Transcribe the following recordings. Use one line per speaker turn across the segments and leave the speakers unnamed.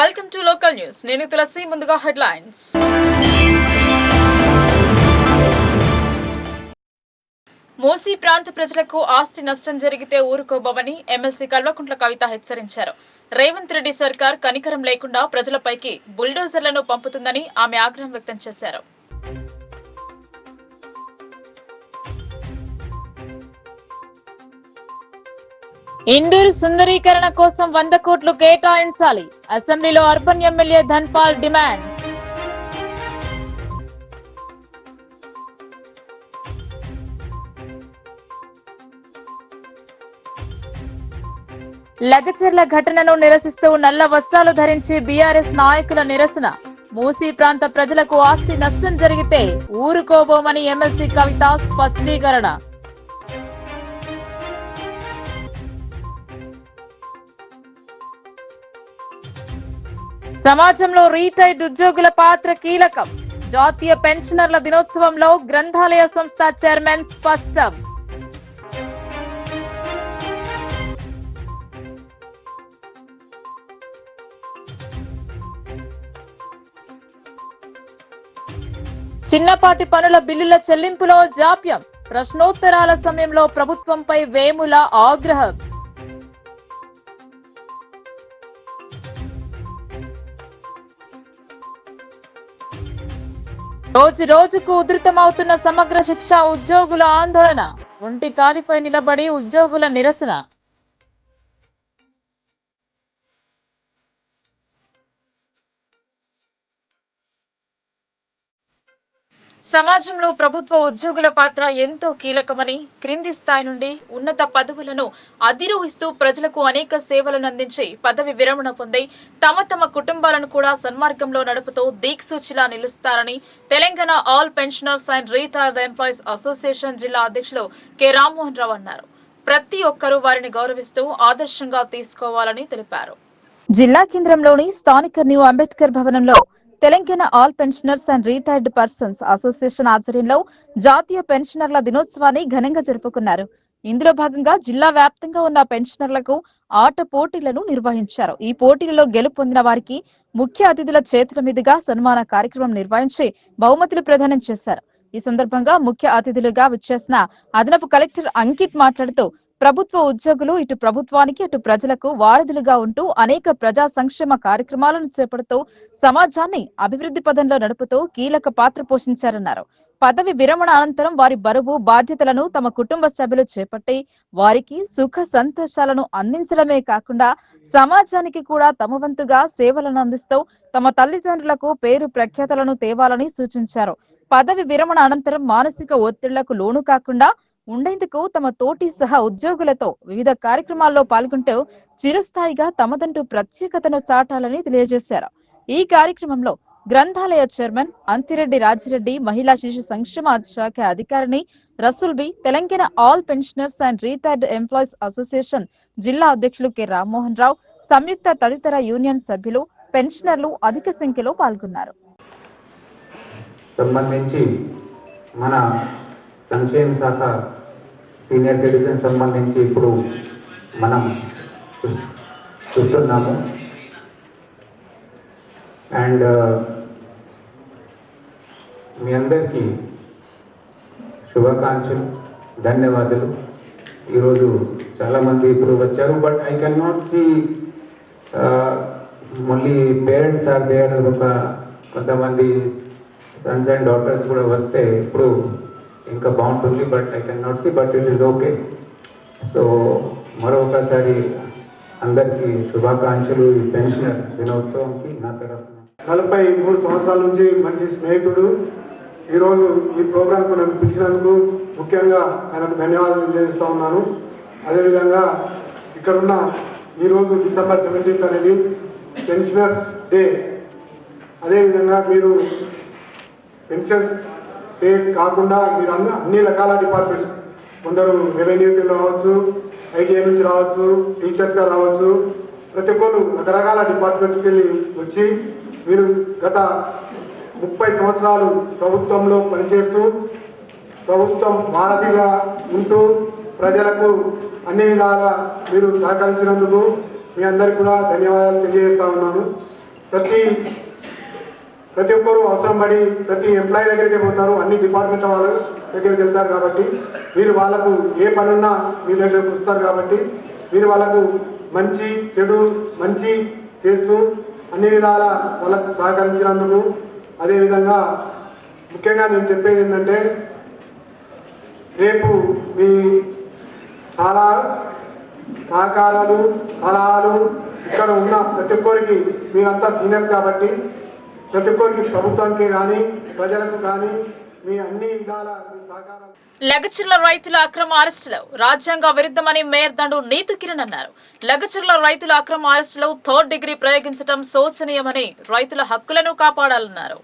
Welcome to local news. నేను తులసి. ముందుగా headlines. Musi ప్రాంత ప్రజలకు ఆస్తి నష్టం జరిగితే ఊరుకోబోమని ఎమ్మెల్సీ కల్వకుంట్ల కవిత హెచ్చరించారు. రేవంత్ రెడ్డి సర్కార్ కనికరం లేకుండా ప్రజలపైకి బుల్డోజర్లను పంపుతుందని ఆమె ఆగ్రహం వ్యక్తం చేశారు. ఇందూరు సుందరీకరణ కోసం 100 కోట్లు కేటాయించాలి. అసెంబ్లీలో urban MLA Dhanpal demand. Lagacharla ఘటనను నిరసిస్తూ నల్ల వస్త్రాలు ధరించి బీఆర్ఎస్ నాయకుల నిరసన. మూసీ ప్రాంత ప్రజలకు ఆస్తి నష్టం జరిగితే ఊరుకోబోమని ఎమ్మెల్సీ కవిత స్పష్టీకరణ. సమాజంలో రిటైర్డ్ ఉద్యోగుల పాత్ర కీలకం. జాతీయ పెన్షనర్ల దినోత్సవంలో గ్రంథాలయ సంస్థ చైర్మన్ స్పష్టం. చిన్నపాటి పనుల బిల్లుల చెల్లింపులో జాప్యం. ప్రశ్నోత్తరాల సమయంలో ప్రభుత్వంపై వేముల ఆగ్రహం. రోజు రోజుకు ఉధృతమవుతున్న సమగ్ర శిక్ష ఉద్యోగుల ఆందోళన. ఒంటి కాలిపై నిలబడి ఉద్యోగుల నిరసన. సమాజంలో ప్రభుత్వ ఉద్యోగుల పాత్ర ఎంతో కీలకమని, క్రింది స్థాయి నుండి ఉన్నత పదవులను అధిరోహిస్తూ ప్రజలకు అనేక సేవలను అందించి పదవి విరమణ పొంది తమ కుటుంబాలను కూడా సన్మార్గంలో నడుపుతూ దిక్సూచిలా నిలుస్తారని Telangana all pensioners and retired employees association జిల్లా అధ్యక్షులు కె రామ్మోహన్ రావు అన్నారు. ప్రతి ఒక్కరూ వారిని గౌరవిస్తూ ఆదర్శంగా తీసుకోవాలని తెలిపారు. జిల్లా కేంద్రంలోని స్థానిక న్యూ అంబేద్కర్ భవనంలో Telangana all pensioners and retired persons association ఆధ్వర్యంలో జాతీయ పెన్షనర్ల దినోత్సవాన్ని ఘనంగా జరుపుకున్నారు. ఇందులో భాగంగా జిల్లా వ్యాప్తంగా ఉన్న పెన్షనర్లకు ఆట పోటీలను నిర్వహించారు. ఈ పోటీలలో గెలుపొందిన వారికి ముఖ్య అతిథుల చేతుల మీదుగా సన్మాన కార్యక్రమం నిర్వహించి బహుమతులు ప్రదానం చేశారు. ఈ సందర్భంగా ముఖ్య అతిథులుగా విచ్చేసిన అదనపు కలెక్టర్ అంకిత్ మాట్లాడుతూ ప్రభుత్వ ఉద్యోగులు ఇటు ప్రభుత్వానికి అటు ప్రజలకు వారధులుగా ఉంటూ అనేక ప్రజా సంక్షేమ కార్యక్రమాలను చేపడుతూ సమాజాన్ని అభివృద్ధి పదంలో నడుపుతూ కీలక పాత్ర పోషించారన్నారు. పదవి విరమణ అనంతరం వారి బరువు బాధ్యతలను తమ కుటుంబ సభ్యులు చేపట్టి వారికి సుఖ సంతోషాలను అందించడమే కాకుండా సమాజానికి కూడా తమ వంతుగా సేవలను అందిస్తూ తమ తల్లిదండ్రులకు పేరు ప్రఖ్యాతలను తేవాలని సూచించారు. పదవి విరమణ అనంతరం మానసిక ఒత్తిళ్లకు లోను కాకుండా ఉండేందుకు తమ తోటి సహా ఉద్యోగులతో వివిధ కార్యక్రమాల్లో పాల్గొంటూ చిరస్థాయిగా తమదంటూ ప్రత్యేకతను చాటాలని తెలియజేశారు. ఈ కార్యక్రమంలో గ్రంథాలయ చైర్మన్ అంతిరెడ్డి రాజిరెడ్డి, మహిళా శిశు సంక్షేమ శాఖ అధికారిని Rasool Bi, Telangana all pensioners and retired employees association జిల్లా అధ్యక్షులు కె రామ్మోహన్ రావు, సంయుక్త తదితర యూనియన్ సభ్యులు, పెన్షనర్లు అధిక సంఖ్యలో పాల్గొన్నారు.
సంబంధించి మన సంక్షేమ శాఖ సీనియర్ సిటిజన్ సంబంధించి ఇప్పుడు మనం చూస్తున్నాము. అండ్ మీ అందరికీ శుభాకాంక్షలు, ధన్యవాదాలు. ఈరోజు చాలామంది ఇప్పుడు వచ్చారు, but I can not see మళ్ళీ పేరెంట్స్ ఆర్ దేర్. ఒక కొంతమంది సన్స్ అండ్ డాటర్స్ కూడా వస్తే ఇప్పుడు ఇంకా బాగుంటుంది, but I can not see, but it is okay. So మరొకసారి అందరికీ శుభాకాంక్షలు. ఈ పెన్షనర్ దినోత్సవంకి నా తరఫున
43 సంవత్సరాల నుంచి మంచి స్నేహితుడు. ఈరోజు ఈ ప్రోగ్రాంకు నన్ను పిలిచినందుకు ముఖ్యంగా ఆయనకు ధన్యవాదాలు తెలియజేస్తూ ఉన్నాను. అదేవిధంగా ఇక్కడున్న ఈరోజు డిసెంబర్ 17 అనేది పెన్షనర్స్ డే. అదేవిధంగా మీరు పెన్షన్స్ డే కాకుండా మీరు అన్ని రకాల డిపార్ట్మెంట్స్, కొందరు రెవెన్యూకి రావచ్చు, ఐటీఐ నుంచి రావచ్చు, టీచర్స్గా రావచ్చు, ప్రతి ఒక్కరు రకరకాల డిపార్ట్మెంట్స్కి వెళ్ళి వచ్చి మీరు గత 30 సంవత్సరాలు ప్రభుత్వంలో పనిచేస్తూ ప్రభుత్వం వారధిగా ఉంటూ ప్రజలకు అన్ని విధాలా మీరు సహకరించినందుకు మీ అందరికీ కూడా ధన్యవాదాలు తెలియజేస్తా ఉన్నాను. ప్రతి ఒక్కరు అవసరం పడి ప్రతి ఎంప్లాయీ దగ్గరికి పోతారు, అన్ని డిపార్ట్మెంట్ల వాళ్ళ దగ్గరికి వెళ్తారు. కాబట్టి మీరు వాళ్ళకు ఏ పనున్నా మీ దగ్గరకు వస్తారు. కాబట్టి మీరు వాళ్ళకు మంచి చెడు మంచి చేస్తూ అన్ని విధాల వాళ్ళకు సహకరించినందుకు, అదేవిధంగా ముఖ్యంగా నేను చెప్పేది ఏంటంటే రేపు మీ సహకారాలు సలహాలు ఇక్కడ ఉన్న ప్రతి ఒక్కరికి మీరంతా సీనియర్స్ కాబట్టి ప్రతి ఒక్కరికి ప్రభుత్వానికి కానీ ప్రజలకు కానీ మీ అన్ని విధాల మీ సహకారం.
లగచర్ల రైతుల అక్రమ అరెస్టులు రాజ్యాంగ విరుద్ధమని మేయర్ దండు నీతు కిరణ్ అన్నారు. లగచర్ల రైతుల అక్రమ అరెస్టులు 3rd డిగ్రీ ప్రయోగించడం శోచనీయమని రైతుల హక్కులను కాపాడాలన్నారు.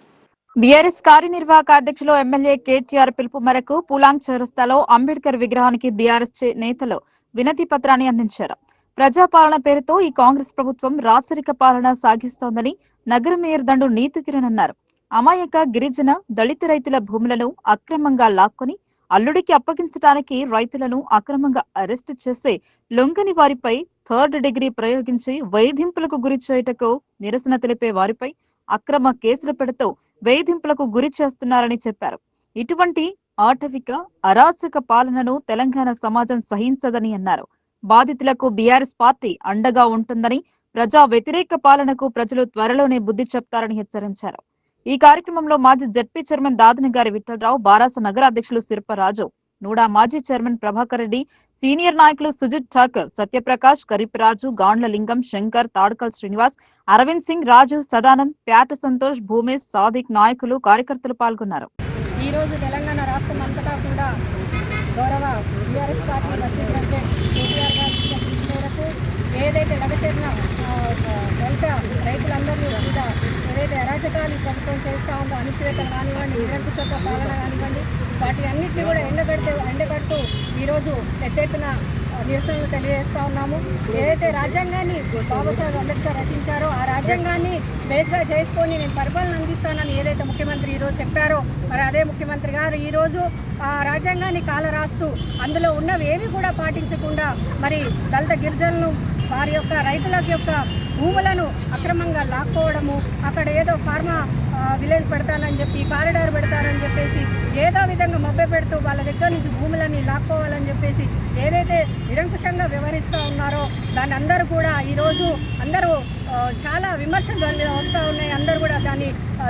బీఆర్ఎస్ కార్యనిర్వాహక అధ్యక్షులు ఎమ్మెల్యే కేటీఆర్ పిలుపు మేరకు పూలాంగ్ చౌరస్తాలో అంబేద్కర్ విగ్రహానికి బీఆర్ఎస్ నేతలు వినతి పత్రాన్ని అందించారు. ప్రజాపాలన పేరుతో ఈ కాంగ్రెస్ ప్రభుత్వం రాచరిక పాలన సాగిస్తోందని నగర మేయర్ దండు నీతు కిరణ్ అన్నారు. అమాయక గిరిజన దళిత రైతుల భూములను అక్రమంగా లాక్కొని అల్లుడికి అప్పగించడానికి రైతులను అక్రమంగా అరెస్టు చేసి లొంగని వారిపై 3rd డిగ్రీ ప్రయోగించి వేధింపులకు గురి చేయుటకు నిరసన తెలిపే వారిపై అక్రమ కేసులు పెడుతూ వేధింపులకు గురి చేస్తున్నారని చెప్పారు. ఇటువంటి ఆటవిక అరాచక పాలనను తెలంగాణ సమాజం సహించదని అన్నారు. బాధితులకు బీఆర్ఎస్ పార్టీ అండగా ఉంటుందని, ప్రజా వ్యతిరేక పాలనకు ప్రజలు త్వరలోనే బుద్ధి చెప్తారని హెచ్చరించారు. ఈ కార్యక్రమంలో మాజీ జడ్పీ చైర్మన్ దాదనగారి విఠలరావు, బారాస నగర అధ్యక్షులు శిల్పరాజు, నూడా మాజీ చైర్మన్ ప్రభాకర్ రెడ్డి, సీనియర్ నాయకులు సుజిత్ ఠాకర్, సత్యప్రకాష్, కరీప్రాజు, గాండ్ల లింగం, శంకర్, తాడ్కల్ శ్రీనివాస్, అరవింద్ సింగ్, రాజు, సదానంద్, ప్యాట సంతోష్, భూమేష్, సాదిక్ నాయకులు కార్యకర్తలు పాల్గొన్నారు.
ఈ రోజు తెలంగాణ రాష్ట్రం అంతటా కూడా గౌరవ BRS party working president KTR గారి ఇచ్చిన పిలుపు మేరకు ఏదైతే లగచర్ల దళిత రైతులందరినీ కూడా ఏదైతే అరాచకాలు ప్రభుత్వం చేస్తూ ఉందో, అణిచివేతలు కానివ్వండి, నిరంకుశత్వ పాలన కానివ్వండి, వాటి అన్నింటినీ కూడా ఎండగడుతూ ఈరోజు పెద్ద ఎత్తున నిరసనలు తెలియజేస్తూ ఉన్నాము. ఏదైతే రాజ్యాంగాన్ని బాబాసాహెబ్ అంబేద్కర్ రచించారో ఆ రాజ్యాంగాన్ని బేస్గా చేసుకొని నేను పరిపాలన అందిస్తానని ఏదైతే ముఖ్యమంత్రి ఈరోజు చెప్పారో, మరి అదే ముఖ్యమంత్రి గారు ఈరోజు ఆ రాజ్యాంగాన్ని కాలరాస్తూ అందులో ఉన్నవి ఏవి కూడా పాటించకుండా మరి దళిత గిరిజనులను వారి యొక్క రైతుల యొక్క భూములను అక్రమంగా లాక్కోవడము, అక్కడ ఏదో ఫార్మా విలేజ్ పెడతానని చెప్పి కారిడార్ పెడతారని చెప్పేసి ఏదో విధంగా మభ్య పెడుతూ వాళ్ళ దగ్గర నుంచి భూములని లాక్కోవాలని చెప్పేసి ఏదైతే నిరంకుశంగా వ్యవహరిస్తూ ఉన్నారో దాన్ని అందరూ కూడా ఈరోజు అందరూ చాలా విమర్శలు దాని మీద వస్తూ ఉన్నాయి. అందరూ కూడా దాన్ని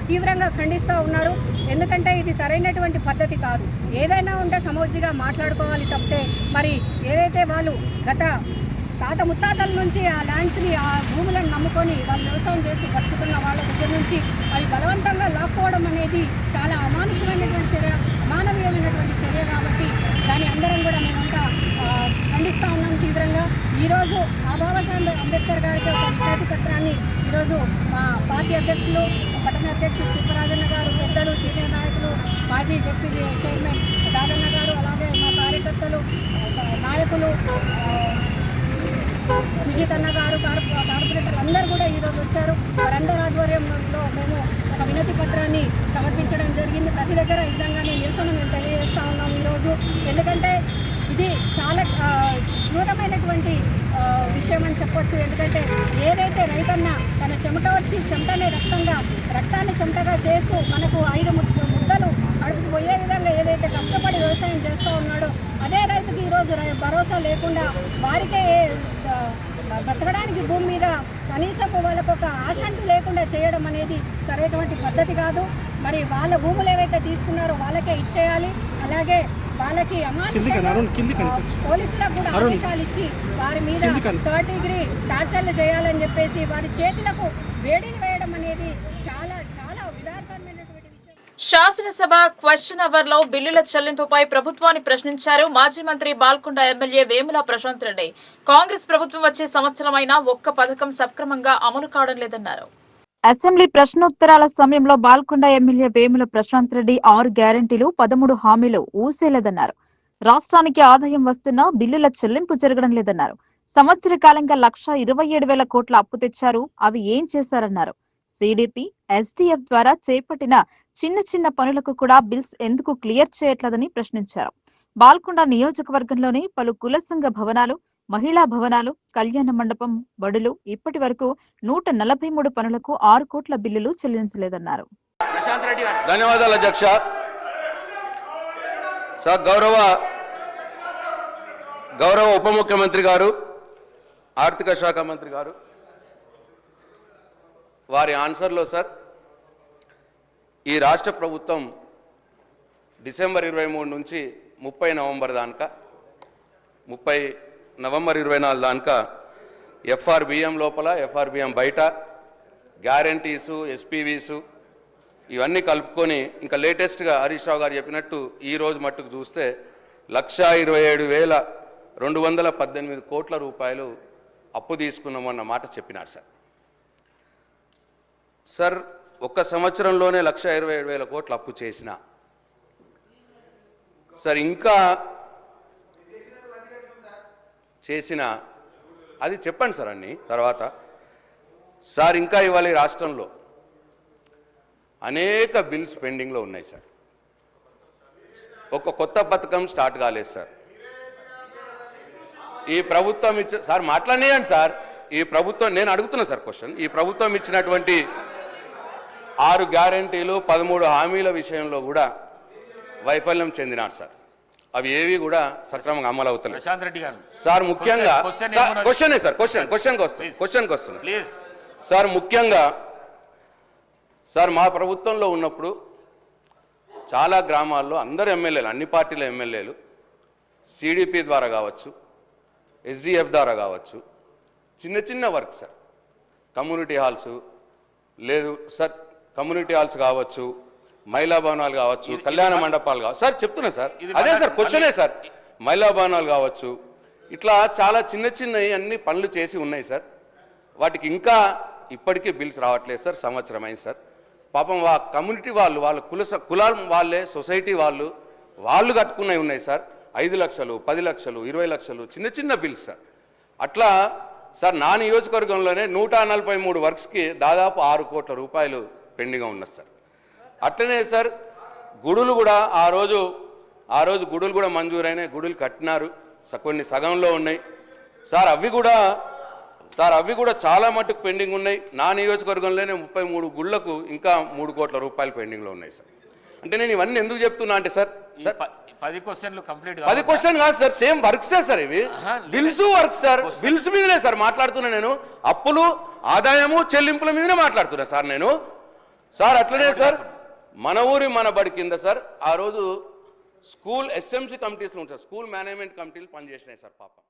తీవ్రంగా ఖండిస్తూ ఉన్నారు. ఎందుకంటే ఇది సరైనటువంటి పద్ధతి కాదు. ఏదైనా ఉంటే సమోజ్జిగా మాట్లాడుకోవాలి తప్పితే మరి ఏదైతే వాళ్ళు గత తాత ముత్తాతల నుంచి ఆ ల్యాండ్స్ని ఆ భూములను నమ్ముకొని వాళ్ళు వ్యవసాయం చేస్తూ బతుకుతున్న వాళ్ళ దగ్గర నుంచి అవి బలవంతంగా లాక్కోవడం అనేది చాలా అమానుషమైనటువంటి చర్య, అమానవీయమైనటువంటి చర్య. కాబట్టి దాన్ని అందరం కూడా మేమంతా ఖండిస్తూ ఉన్నాం తీవ్రంగా. ఈరోజు బాబాసాహెబ్ అంబేద్కర్ గారికి ఒక విజ్ఞప్తి పత్రాన్ని ఈరోజు మా పార్టీ అధ్యక్షులు, పట్టణ అధ్యక్షులు శిల్పరాజన్న గారు, పెద్దలు, సీనియర్ నాయకులు, మాజీ జడ్పీ చైర్మన్ దాదన్న గారు, అలాగే మా కార్యకర్తలు, నాయకులు, సుజిత్ అన్న గారు, కార్పొరేటర్లు అందరూ కూడా ఈరోజు వచ్చారు. వారందరి ఆధ్వర్యంలో మేము ఒక వినతి పత్రాన్ని సమర్పించడం జరిగింది. ప్రతి దగ్గర ఈ విధంగానే నిరసన మేము తెలియజేస్తూ ఉన్నాం ఈరోజు. ఎందుకంటే ఇది చాలా క్రూరమైనటువంటి విషయం అని చెప్పొచ్చు. ఎందుకంటే ఏదైతే రైతన్న తన చెమట వచ్చి చెమటనే రక్తాన్ని చెమటగా చేస్తూ మనకు 5 ముద్దలు అడుగు పోయే విధంగా ఏదైతే కష్టపడి వ్యవసాయం చేస్తూ ఉన్నాడో అదే రైతుకి ఈరోజు భరోసా లేకుండా వారికే బ్రతకడానికి భూమి మీద కనీసం వాళ్ళకు ఒక ఆశంటు లేకుండా చేయడం అనేది సరైనటువంటి పద్ధతి కాదు. మరి వాళ్ళ భూములు ఏవైతే తీసుకున్నారో వాళ్ళకే ఇచ్చేయాలి. అలాగే వాళ్ళకి పోలీసులకు కూడా ఆదేశాలు ఇచ్చి వారి మీద 3rd డిగ్రీ టార్చర్లు చేయాలని చెప్పేసి వారి చేతులకు వేడిని వేయడం అనేది చాలా చాలా విధానమైనటువంటి విషయం.
శాసనసభ క్వశ్చన్ అవర్ లో బిల్లుల చెల్లింపుపై ప్రభుత్వాన్ని ప్రశ్నించారు మాజీ మంత్రి బాల్కొండ ఎమ్మెల్యే వేముల ప్రశాంత్ రెడ్డి. కాంగ్రెస్ ప్రభుత్వం వచ్చే సంవత్సరమైనా ఒక్క పథకం సక్రమంగా అమలు కావడం లేదన్నారు.
అసెంబ్లీ ప్రశ్నోత్తరాల సమయంలో బాల్కొండ ఎమ్మెల్యే వేముల ప్రశాంత్ రెడ్డి 6 గ్యారెంటీలు 13 హామీలు ఊసేలేదన్నారు. రాష్ట్రానికి ఆదాయం వస్తున్నా బిల్లుల చెల్లింపు జరగడం లేదన్నారు. సంవత్సర కాలంగా 1,27,000 కోట్ల అప్పు తెచ్చారు, అవి ఏం చేశారన్నారు. సిడిపి, ఎస్డిఎఫ్ ద్వారా చేపట్టిన చిన్న పనులకు కూడా బిల్స్ ఎందుకు క్లియర్ చేయట్లేదని ప్రశ్నించారు. బాల్కొండ నియోజకవర్గంలోని పలు కుల సంఘ భవనాలు, మహిళా భవనాలు, కళ్యాణ మండపం, బడులు ఇప్పటి వరకు 143 పనులకు 6 కోట్ల బిల్లులు చెల్లించలేదన్నారు.
ధన్యవాదాలు అధ్యక్ష. సార్ గౌరవ ఉప ముఖ్యమంత్రి గారు, ఆర్థిక శాఖ మంత్రి గారు వారి ఆన్సర్లో సార్ ఈ రాష్ట్ర ప్రభుత్వం డిసెంబర్ 23 నుంచి 30 నవంబర్ దాకా 30 నవంబర్ 24 దాకా ఎఫ్ఆర్బిఎం లోపల, ఎఫ్ఆర్బిఎం బయట గ్యారంటీసు, ఎస్పీవీసు ఇవన్నీ కలుపుకొని ఇంకా లేటెస్ట్గా హరీష్ రావు గారు చెప్పినట్టు ఈరోజు మట్టుకు చూస్తే 1,27,218 కోట్ల రూపాయలు అప్పు తీసుకున్నామన్న మాట చెప్పినారు సార్. సార్ ఒక్క సంవత్సరంలోనే 1,27,000 కోట్లు అప్పు చేసిన సార్, ఇంకా చేసిన అది చెప్పండి సార్ అన్నీ తర్వాత. సార్ ఇంకా ఇవాళ ఈ రాష్ట్రంలో అనేక బిల్స్ పెండింగ్లో ఉన్నాయి సార్. ఒక కొత్త పథకం స్టార్ట్ కాలేదు సార్. ఈ ప్రభుత్వం సార్ మాట్లాడేయండి సార్. ఈ ప్రభుత్వం నేను అడుగుతున్నా సార్ క్వశ్చన్. ఈ ప్రభుత్వం ఇచ్చినటువంటి 6 గ్యారంటీలు 13 హామీల విషయంలో కూడా వైఫల్యం చెందినారు సార్. అవి ఏవి కూడా సక్రమంగా అమలు అవుతున్నాయి సార్. ముఖ్యంగా క్వశ్చన్కి వస్తుంది సార్. ముఖ్యంగా సార్ మా ప్రభుత్వంలో ఉన్నప్పుడు చాలా గ్రామాల్లో అందరు ఎమ్మెల్యేలు, అన్ని పార్టీల ఎమ్మెల్యేలు సిడిపి ద్వారా కావచ్చు, ఎస్డిఎఫ్ ద్వారా కావచ్చు, చిన్న చిన్న వర్క్ సార్, కమ్యూనిటీ హాల్స్ లేదు సార్, కమ్యూనిటీ హాల్స్ కావచ్చు, మహిళా భవనాలు కావచ్చు, కళ్యాణ మండపాలు కావచ్చు సార్, చెప్తున్నా సార్, అదే సార్ క్వశ్చనే సార్. మహిళా భవనాలు కావచ్చు, ఇట్లా చాలా చిన్న చిన్నవి అన్ని పనులు చేసి ఉన్నాయి సార్. వాటికి ఇంకా ఇప్పటికీ బిల్స్ రావట్లేదు సార్. సంవత్సరం అయింది సార్. పాపం కమ్యూనిటీ వాళ్ళు, వాళ్ళ కులాల వాళ్ళే, సొసైటీ వాళ్ళు కట్టుకున్నవి ఉన్నాయి సార్. 5 లక్షలు, 10 లక్షలు, 20 లక్షలు చిన్న చిన్న బిల్స్ సార్. అట్లా సార్ నా నియోజకవర్గంలోనే 143 వర్క్స్కి దాదాపు 6 కోట్ల రూపాయలు పెండింగ్గా ఉన్నది సార్. అట్లనే సార్ గుడులు కూడా ఆ రోజు గుడులు కూడా మంజూరైనాయి, గుడులు కట్టినారు, కొన్ని సగంలో ఉన్నాయి సార్. అవి కూడా చాలా మట్టుకు పెండింగ్ ఉన్నాయి. నా నియోజకవర్గంలోనే 33 గుళ్లకు ఇంకా 3 కోట్ల రూపాయలు పెండింగ్లో ఉన్నాయి సార్. అంటే నేను ఇవన్నీ ఎందుకు చెప్తున్నా అంటే సార్
10 క్వశ్చన్లు కంప్లీట్
10 క్వశ్చన్ కాదు సార్, సేమ్ వర్క్సే సార్. ఇవి బిల్స్ వర్క్ సార్, బిల్స్ మీదనే సార్ మాట్లాడుతున్నా నేను. అప్పులు, ఆదాయము, చెల్లింపుల మీదనే మాట్లాడుతున్నా సార్ నేను. సార్ అట్లనే సార్ మన ఊరి మన బడి కింద సార్ ఆ రోజు స్కూల్ ఎస్ఎంసీ కమిటీస్లో ఉంటాయి, స్కూల్ మేనేజ్మెంట్ కమిటీలు పనిచేసినాయి సార్. పాపం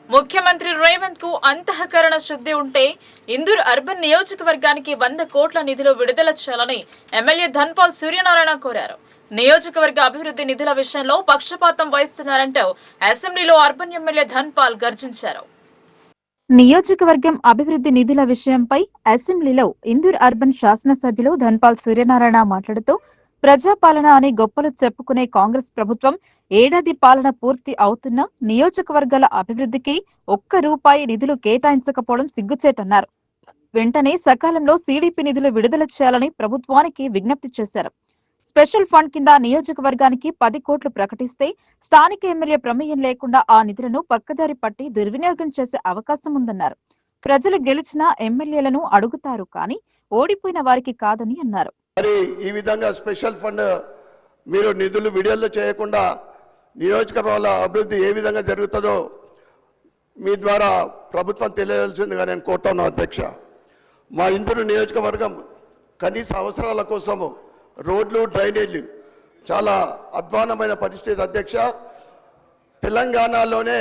ముఖ్యమంత్రి రేవంత్ కు అంతఃకరణ శుద్ధి ఉంటే ఇందూర్ అర్బన్ నియోజకవర్గానికి 100 కోట్ల నిధులు విడుదల చేయాలని ఎమ్మెల్యే ధన్పాల్ సూర్యనారాయణ కోరారు. నియోజకవర్గ అభివృద్ధి నిధుల విషయంలో పక్షపాతం వహిస్తున్నారంటూ అసెంబ్లీలో అర్బన్ ఎమ్మెల్యే ధన్పాల్ గర్జించారు.
నియోజకవర్గం అభివృద్ధి నిధుల విషయంపై అసెంబ్లీలో ఇందూర్ అర్బన్ శాసనసభ్యులు ధన్పాల్ సూర్యనారాయణ మాట్లాడుతూ ప్రజాపాలన అని గొప్పలు చెప్పుకునే కాంగ్రెస్ ప్రభుత్వం ఏడాది పాలన పూర్తి అవుతున్న నియోజకవర్గాల అభివృద్ధికి ₹1 నిధులు కేటాయించకపోవడం సిగ్గుచేటన్నారు. వెంటనే సకాలంలో సిడిపి నిధులు విడుదల చేయాలని ప్రభుత్వానికి విజ్ఞప్తి చేశారు. స్పెషల్ ఫండ్ కింద నియోజకవర్గానికి 10 కోట్లు ప్రకటిస్తే స్థానిక ఎమ్మెల్యే ప్రమేయం లేకుండా ఆ నిధులను పక్కదారి పట్టి దుర్వినియోగం చేసే అవకాశం ఉందన్నారు. ప్రజలు గెలిచిన ఎమ్మెల్యేలను అడుగుతారు కానీ ఓడిపోయిన వారికి కాదని అన్నారు.
మరి ఈ విధంగా స్పెషల్ ఫండ్ మీరు నిధులు విడుదల చేయకుండా నియోజకవర్గాల అభివృద్ధి ఏ విధంగా జరుగుతుందో మీ ద్వారా ప్రభుత్వం తెలియవలసిందిగా నేను కోరుతాను అధ్యక్ష. మా ఇందూరు నియోజకవర్గం కనీస అవసరాల కోసము రోడ్లు, డ్రైనేజీలు చాలా అధ్వానమైన పరిస్థితి అధ్యక్ష. తెలంగాణలోనే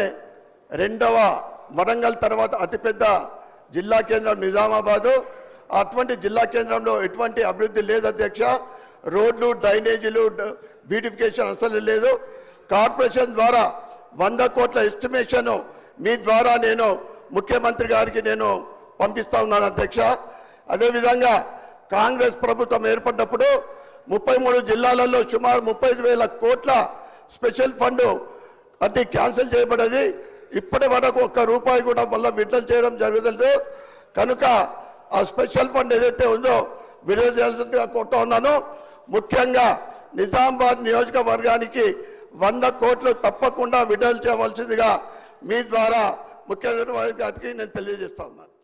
2వ వరంగల్ తర్వాత అతిపెద్ద జిల్లా కేంద్రం నిజామాబాదు. అటువంటి జిల్లా కేంద్రంలో ఎటువంటి అభివృద్ధి లేదు అధ్యక్ష. రోడ్లు, డ్రైనేజీలు, బ్యూటిఫికేషన్ అసలు లేదు. కార్పొరేషన్ ద్వారా 100 కోట్ల ఎస్టిమేషన్ మీ ద్వారా నేను ముఖ్యమంత్రి గారికి నేను పంపిస్తా ఉన్నాను అధ్యక్ష. అదేవిధంగా కాంగ్రెస్ ప్రభుత్వం ఏర్పడినప్పుడు 33 జిల్లాలలో సుమారు 35,000 కోట్ల స్పెషల్ ఫండ్ అది క్యాన్సిల్ చేయబడేది. ఇప్పటి వరకు ₹1 కూడా మళ్ళీ విడుదల చేయడం జరుగుతుంది. కనుక ఆ స్పెషల్ ఫండ్ ఏదైతే ఉందో విడుదల చేయాల్సిందిగా కోరుతా ఉన్నాను. ముఖ్యంగా నిజామాబాద్ నియోజకవర్గానికి 100 కోట్లు తప్పకుండా విడుదల చేయవలసిందిగా మీ ద్వారా ముఖ్యమంత్రి గారికి నేను తెలియజేస్తా ఉన్నాను.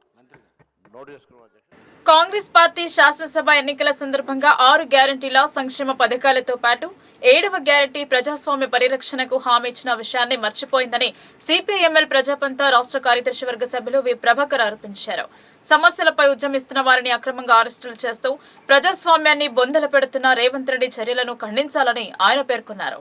కాంగ్రెస్ పార్టీ శాసనసభ ఎన్నికల సందర్భంగా 6 గ్యారంటీల సంక్షేమ పథకాలతో పాటు 7వ గ్యారంటీ ప్రజాస్వామ్య పరిరక్షణకు హామీ ఇచ్చిన విషయాన్ని మర్చిపోయిందని సిపిఐఎంఎల్ ప్రజాపంత రాష్ట్ర కార్యదర్శి వర్గ సభ్యులు వి ప్రభాకర్ ఆరోపించారు. సమస్యలపై ఉద్యమిస్తున్న వారిని అక్రమంగా అరెస్టులు చేస్తూ ప్రజాస్వామ్యాన్ని బొందల పెడుతున్న రేవంత్ రెడ్డి చర్యలను ఖండించాలని ఆయన పేర్కొన్నారు.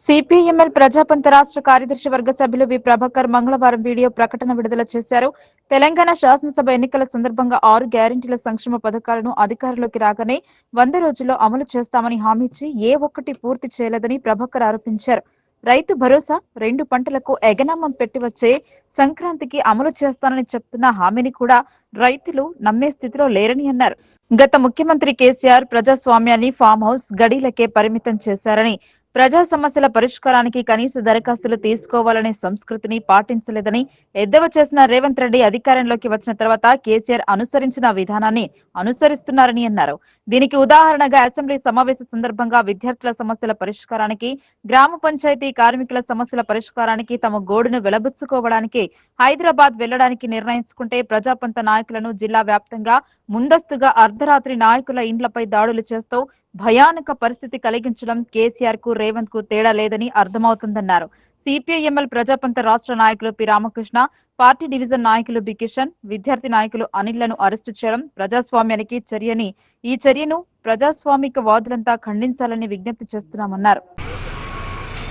సిపిఐఎంఎల్ ప్రజాపంత రాష్ట్ర కార్యదర్శి వర్గ సభ్యులు వి ప్రభాకర్ మంగళవారం వీడియో ప్రకటన విడుదల చేశారు. తెలంగాణ శాసనసభ ఎన్నికల సందర్భంగా 6 గ్యారంటీల సంక్షేమ పథకాలను అధికారంలోకి రాగానే 100 రోజుల్లో అమలు చేస్తామని హామీ ఇచ్చి ఏ ఒక్కటి పూర్తి చేయలేదని ప్రభాకర్ ఆరోపించారు. రైతు భరోసా 2 పంటలకు ఎగనామం పెట్టి వచ్చే సంక్రాంతికి అమలు చేస్తానని చెప్తున్న హామీని కూడా రైతులు నమ్మే స్థితిలో లేరని అన్నారు. గత ముఖ్యమంత్రి కేసీఆర్ ప్రజాస్వామ్యాన్ని ఫామ్ హౌస్ గడీలకే పరిమితం చేశారని, ప్రజా సమస్యల పరిష్కారానికి కనీస దరఖాస్తులు తీసుకోవాలనే సంస్కృతిని పాటించలేదని ఎద్దేవా చేసిన రేవంత్ రెడ్డి అధికారంలోకి వచ్చిన తర్వాత కేసీఆర్ అనుసరించిన విధానాన్ని అనుసరిస్తున్నారని అన్నారు. దీనికి ఉదాహరణగా అసెంబ్లీ సమావేశ సందర్భంగా విద్యార్థుల సమస్యల పరిష్కారానికి, గ్రామ పంచాయతీ కార్మికుల సమస్యల పరిష్కారానికి తమ గోడును వెలబుచ్చుకోవడానికి హైదరాబాద్ వెళ్లడానికి నిర్ణయించుకుంటే ప్రజాపంత నాయకులను జిల్లా వ్యాప్తంగా ముందస్తుగా అర్ధరాత్రి నాయకుల ఇండ్లపై దాడులు చేస్తూ భయానక పరిస్థితి కలిగించడం కేసీఆర్ కు రేవంత్ కు తేడా లేదని అర్థమవుతుందన్నారు. సిపిఐఎంఎల్ ప్రజాపంత రాష్ట్ర నాయకులు పి రామకృష్ణ, పార్టీ డివిజన్ నాయకులు బి కిషన్, విద్యార్థి నాయకులు అనిల్లను అరెస్టు చేయడం ప్రజాస్వామ్యానికి చర్యని, ఈ చర్యను ప్రజాస్వామిక వాదులంతా ఖండించాలని విజ్ఞప్తి చేస్తున్నామన్నారు.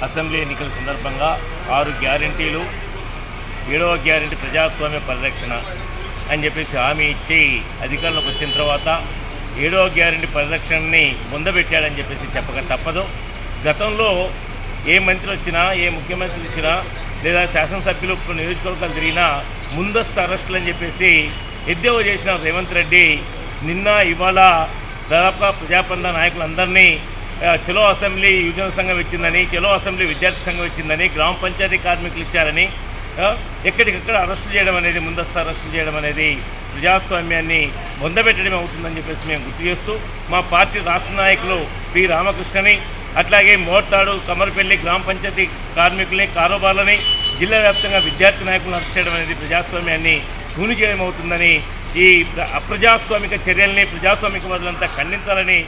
అసెంబ్లీ ఎన్నికల సందర్భంగా 6 గ్యారంటీలు, 7వ గ్యారంటీ ప్రజాస్వామ్య పరిరక్షణ అని చెప్పేసి హామీ ఇచ్చి అధికారంలోకి వచ్చిన తర్వాత 7వ గ్యారంటీ పరిరక్షణని ముందబెట్టాడని చెప్పేసి చెప్పక తప్పదు. గతంలో ఏ మంత్రి వచ్చినా, ఏ ముఖ్యమంత్రి వచ్చినా, లేదా శాసనసభ్యులు నియోజకవర్గాలు తిరిగినా ముందస్తు అరెస్టులు అని చెప్పేసి ఎద్దేవా చేసిన రేవంత్ రెడ్డి నిన్న ఇవాళ దాదాపుగా ప్రజాపంత నాయకులందరినీ చలో అసెంబ్లీ యువజన సంఘం ఇచ్చిందని, చలో అసెంబ్లీ విద్యార్థి సంఘం ఇచ్చిందని, గ్రామ పంచాయతీ కార్మికులు ఇచ్చారని ఎక్కడికక్కడ అరెస్టు చేయడం అనేది, ముందస్తు అరెస్టు చేయడం అనేది ప్రజాస్వామ్యాన్ని పొందబెట్టడం అవుతుందని చెప్పేసి మేము గుర్తు చేస్తూ, మా పార్టీ రాష్ట్ర నాయకులు పి రామకృష్ణని, అట్లాగే మోర్తాడు, కమరపల్లి గ్రామ పంచాయతీ కార్మికుల్ని, కారోబార్లని, జిల్లా వ్యాప్తంగా విద్యార్థి నాయకులను అరెస్ట్ చేయడం అనేది ప్రజాస్వామ్యాన్ని కూని చేయడం అవుతుందని, ఈ అప్రజాస్వామిక చర్యల్ని ప్రజాస్వామికవాదులంతా ఖండించాలని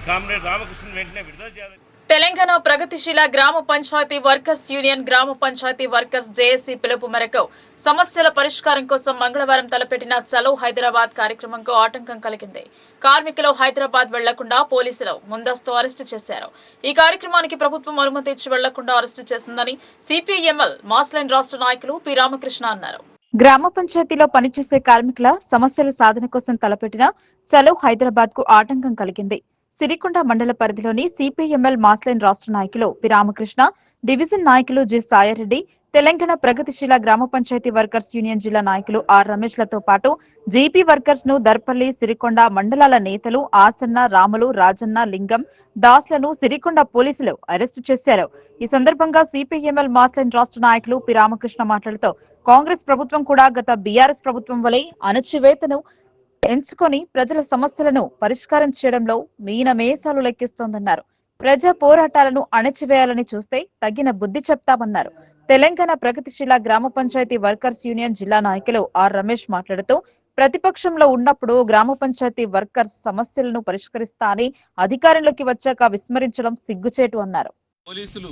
కామ్రేడ్ రామకృష్ణ వెంటనే విడుదల చేయాలని.
తెలంగాణ ప్రగతిశీల గ్రామ పంచాయతీ వర్కర్స్ యూనియన్ గ్రామ పంచాయతీ వర్కర్స్ జేఏసీ పిలుపు మేరకు సమస్యల పరిష్కారం కోసం మంగళవారం తలపెట్టిన చలో హైదరాబాద్ కార్యక్రమంకు ఆటంకం కలిగింది. కార్మికులు హైదరాబాద్ వెళ్లకుండా పోలీసులు ముందస్తు అరెస్టు చేశారు. ఈ కార్యక్రమానికి ప్రభుత్వం అనుమతి ఇచ్చి వెళ్లకుండా అరెస్టు చేసిందని సిపిఐఎంఎల్ మాస్లైన్ రాష్ట్ర నాయకులు పి రామకృష్ణ అన్నారు.
గ్రామ పంచాయతీలో పనిచేసే కార్మికుల సమస్యల సాధన కోసం తలపెట్టిన చలో హైదరాబాద్ కు ఆటంకం కలిగింది. సిరికొండ మండల పరిధిలోని సిపిఐఎంఎల్ మాస్లైన్ రాష్ట్ర నాయకులు పి రామకృష్ణ, డివిజన్ నాయకులు జి సాయారెడ్డి, తెలంగాణ ప్రగతిశీల గ్రామ పంచాయతీ వర్కర్స్ యూనియన్ జిల్లా నాయకులు ఆర్ రమేష్లతో పాటు జీపీ వర్కర్స్ ను దర్పల్లి, సిరికొండ మండలాల నేతలు ఆసన్న, రాములు, రాజన్న, లింగం, దాస్లను సిరికొండ పోలీసులు అరెస్టు చేశారు. ఈ సందర్భంగా సిపిఐఎంఎల్ మాస్లైన్ రాష్ట్ర నాయకులు పి రామకృష్ణ మాట్లాడుతూ, కాంగ్రెస్ ప్రభుత్వం కూడా గత బీఆర్ఎస్ ప్రభుత్వం వలె అణచివేతను ఎంచుకొని ప్రజల సమస్యలను పరిష్కారం చేయడంలో మీనమేసాలు లెక్కిస్తోందన్నారు. ప్రజా పోరాటాలను అణచివేయాలని చూస్తే తగిన బుద్ధి చెప్తామన్నారు. తెలంగాణ ప్రగతిశీల గ్రామ పంచాయతీ వర్కర్స్ యూనియన్ జిల్లా నాయకులు ఆర్ రమేష్ మాట్లాడుతూ, ప్రతిపక్షంలో ఉన్నప్పుడు గ్రామ పంచాయతీ వర్కర్స్ సమస్యలను పరిష్కరిస్తా అని అధికారంలోకి వచ్చాక విస్మరించడం సిగ్గుచేటు అన్నారు.
పోలీసులు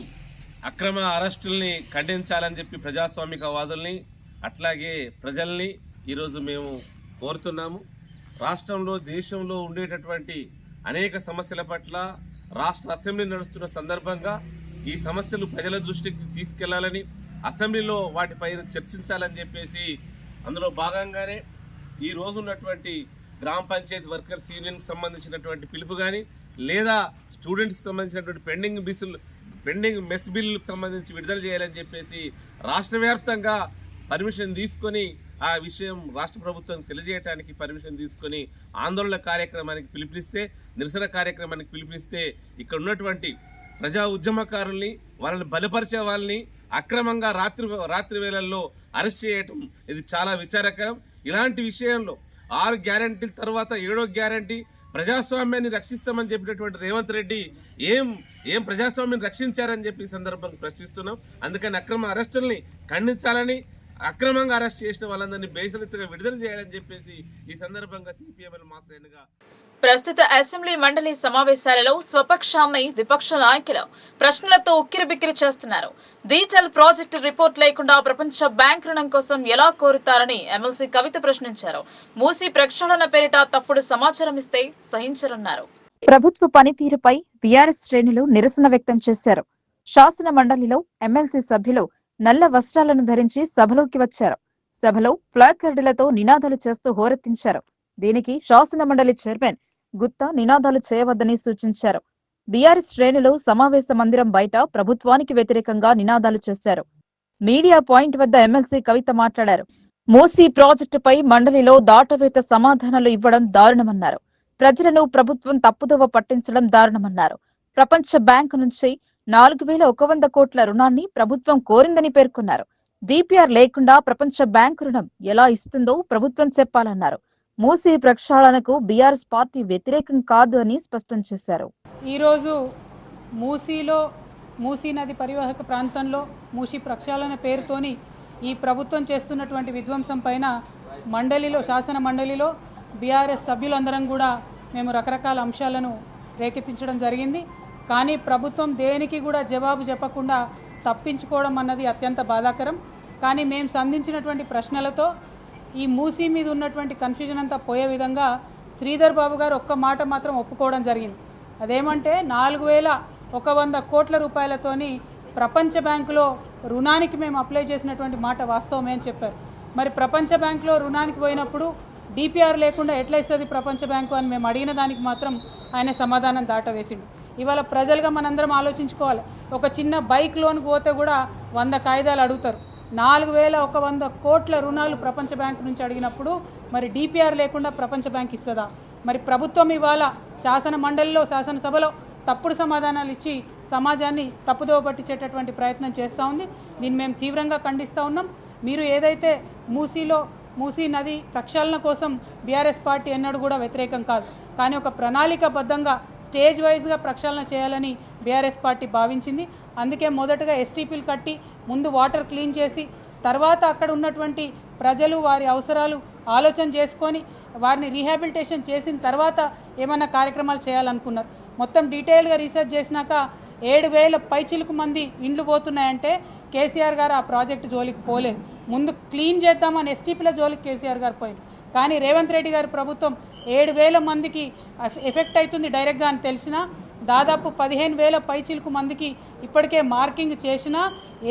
అక్రమ అరెస్టుల్ని ఖండించాలని చెప్పి ప్రజాస్వామికవాదుల్ని, అట్లాగే ప్రజల్ని ఈరోజు మేము కోరుతున్నాము. రాష్ట్రంలో, దేశంలో ఉండేటటువంటి అనేక సమస్యల పట్ల రాష్ట్ర అసెంబ్లీ నడుస్తున్న సందర్భంగా ఈ సమస్యలు ప్రజల దృష్టికి తీసుకెళ్లాలని, అసెంబ్లీలో వాటిపైన చర్చించాలని చెప్పేసి అందులో భాగంగానే ఈ రోజు ఉన్నటువంటి గ్రామ పంచాయతీ వర్కర్స్ యూనియన్కి సంబంధించినటువంటి పిలుపు కానీ, లేదా స్టూడెంట్స్కి సంబంధించినటువంటి పెండింగ్ మెస్ బిల్లుకు సంబంధించి విడుదల చేయాలని చెప్పేసి రాష్ట్ర వ్యాప్తంగా పర్మిషన్ తీసుకొని, ఆ విషయం రాష్ట్ర ప్రభుత్వం తెలియజేయడానికి పర్మిషన్ తీసుకొని ఆందోళన కార్యక్రమానికి పిలుపునిస్తే, నిరసన కార్యక్రమానికి పిలుపునిస్తే, ఇక్కడ ఉన్నటువంటి ప్రజా ఉద్యమకారుల్ని, వాళ్ళని బలపరిచే వాళ్ళని అక్రమంగా రాత్రి వేళల్లో అరెస్ట్ చేయటం ఇది చాలా విచారకరం. ఇలాంటి విషయంలో 6 గ్యారంటీల తర్వాత 7వ గ్యారంటీ ప్రజాస్వామ్యాన్ని రక్షిస్తామని చెప్పినటువంటి రేవంత్ రెడ్డి ఏం ప్రజాస్వామ్యాన్ని రక్షించారని చెప్పి ఈ సందర్భంగా ప్రశ్నిస్తున్నాం. అందుకని అక్రమ అరెస్టుల్ని ఖండించాలని, అక్రమంగా అరెస్ట్ చేసిన వాళ్ళందరినీ బేషరతుగా విడుదల చేయాలని చెప్పేసి ఈ సందర్భంగా సిపిఎంఎల్ మా శ్రేణిగా
ప్రస్తుత అసెంబ్లీ మండలి సమావేశాలలో స్వపక్షాన్ని విపక్ష నాయకులు ప్రశ్నలతో ఉక్కిరిబిక్కిరి చేస్తున్నారు. డీటెయిల్ ప్రాజెక్టు రిపోర్ట్ లేకుండా ప్రపంచ బ్యాంక్ రుణం కోసం ఎలా కోరుతారని ఎమ్మెల్సీ కవిత ప్రశ్నించారు. మూసీ ప్రక్షాళన పేరిట తప్పుడు సమాచారం ఇస్తే సహించరన్నారు.
ప్రభుత్వ పనితీరుపై బీఆర్ఎస్ శ్రేణులు నిరసన వ్యక్తం చేశారు. శాసన మండలిలో ఎమ్మెల్సీ సభ్యులు నల్ల వస్త్రాలను ధరించి సభలోకి వచ్చారు. సభలో ప్లాకార్డులతో నినాదాలు చేస్తూ హోరెత్తించారు. దీనికి శాసన మండలి చైర్మన్ గుత్తా నినాదాలు చేయవద్దని సూచించారు. బీఆర్ఎస్ శ్రేణులు సమావేశ మందిరం బయట ప్రభుత్వానికి వ్యతిరేకంగా నినాదాలు చేశారు. మీడియా పాయింట్ వద్ద ఎమ్మెల్సీ కవిత మాట్లాడారు. మూసీ ప్రాజెక్టుపై మండలిలో దాటవేత సమాధానాలు ఇవ్వడం దారుణమన్నారు. ప్రజలను ప్రభుత్వం తప్పుదోవ పట్టించడం దారుణమన్నారు. ప్రపంచ బ్యాంకు నుంచి 4100 కోట్ల రుణాన్ని ప్రభుత్వం కోరిందని పేర్కొన్నారు. డిపిఆర్ లేకుండా ప్రపంచ బ్యాంకు రుణం ఎలా ఇస్తుందో ప్రభుత్వం చెప్పాలన్నారు. మూసీ ప్రక్షాళనకు బీఆర్ఎస్ పార్టీ వ్యతిరేకం కాదు అని స్పష్టం చేశారు.
ఈరోజు మూసీ నది పరివాహక ప్రాంతంలో మూసీ ప్రక్షాళన పేరుతోని ఈ ప్రభుత్వం చేస్తున్నటువంటి విధ్వంసం పైన శాసన మండలిలో బీఆర్ఎస్ సభ్యులందరం కూడా మేము రకరకాల అంశాలను రేకెత్తించడం జరిగింది. కానీ ప్రభుత్వం దేనికి కూడా జవాబు చెప్పకుండా తప్పించుకోవడం అన్నది అత్యంత బాధాకరం. కానీ మేము సంధించినటువంటి ప్రశ్నలతో ఈ మూసీ మీద ఉన్నటువంటి కన్ఫ్యూజన్ అంతా పోయే విధంగా శ్రీధర్ బాబు గారు ఒక్క మాట మాత్రం ఒప్పుకోవడం జరిగింది. అదేమంటే 4100 కోట్ల రూపాయలతోని ప్రపంచ బ్యాంకులో రుణానికి మేము అప్లై చేసినటువంటి మాట వాస్తవమే అని చెప్పారు. మరి ప్రపంచ బ్యాంకులో రుణానికి పోయినప్పుడు డిపిఆర్ లేకుండా ఎట్లా ఇస్తుంది ప్రపంచ బ్యాంకు అని మేము అడిగిన దానికి మాత్రం ఆయన సమాధానం దాటవేసిండు. ఇవాళ ప్రజలుగా మనందరం ఆలోచించుకోవాలి. ఒక చిన్న బైక్ లోన్కి పోతే కూడా 100 కాగితాలు అడుగుతారు. 4100 కోట్ల రుణాలు ప్రపంచ బ్యాంకు నుంచి అడిగినప్పుడు మరి డిపిఆర్ లేకుండా ప్రపంచ బ్యాంక్ ఇస్తుందా? మరి ప్రభుత్వం ఇవాళ శాసన మండలిలో శాసనసభలో తప్పుడు సమాధానాలు ఇచ్చి సమాజాన్ని తప్పుదోవ పట్టించేటటువంటి ప్రయత్నం చేస్తూ ఉంది. దీన్ని మేము తీవ్రంగా ఖండిస్తూ ఉన్నాం. మీరు ఏదైతే మూసీ నది ప్రక్షాళన కోసం బీఆర్ఎస్ పార్టీ ఎన్నడూ కూడా వ్యతిరేకం కాదు. కానీ ఒక ప్రణాళికాబద్ధంగా స్టేజ్ వైజ్గా ప్రక్షాళన చేయాలని బీఆర్ఎస్ పార్టీ భావించింది. అందుకే మొదటగా ఎస్టీపీలు కట్టి ముందు వాటర్ క్లీన్ చేసి తర్వాత అక్కడ ఉన్నటువంటి ప్రజలు వారి అవసరాలు ఆలోచన చేసుకొని వారిని రీహాబిలిటేషన్ చేసిన తర్వాత ఏమైనా కార్యక్రమాలు చేయాలనుకున్నారు. మొత్తం డీటెయిల్గా రీసెర్చ్ చేసినాక 7000 పైచిలుకు మంది ఇండ్లు పోతున్నాయంటే కేసీఆర్ గారు ఆ ప్రాజెక్టు జోలికి పోలేదు. ముందు క్లీన్ చేద్దామని ఎస్టీపీల జోలికి కేసీఆర్ గారు పోయారు. కానీ రేవంత్ రెడ్డి గారి ప్రభుత్వం 7000 మందికి ఎఫెక్ట్ అవుతుంది డైరెక్ట్గా అని తెలిసినా దాదాపు 15,000 పైచిలుకు మందికి ఇప్పటికే మార్కింగ్ చేసినా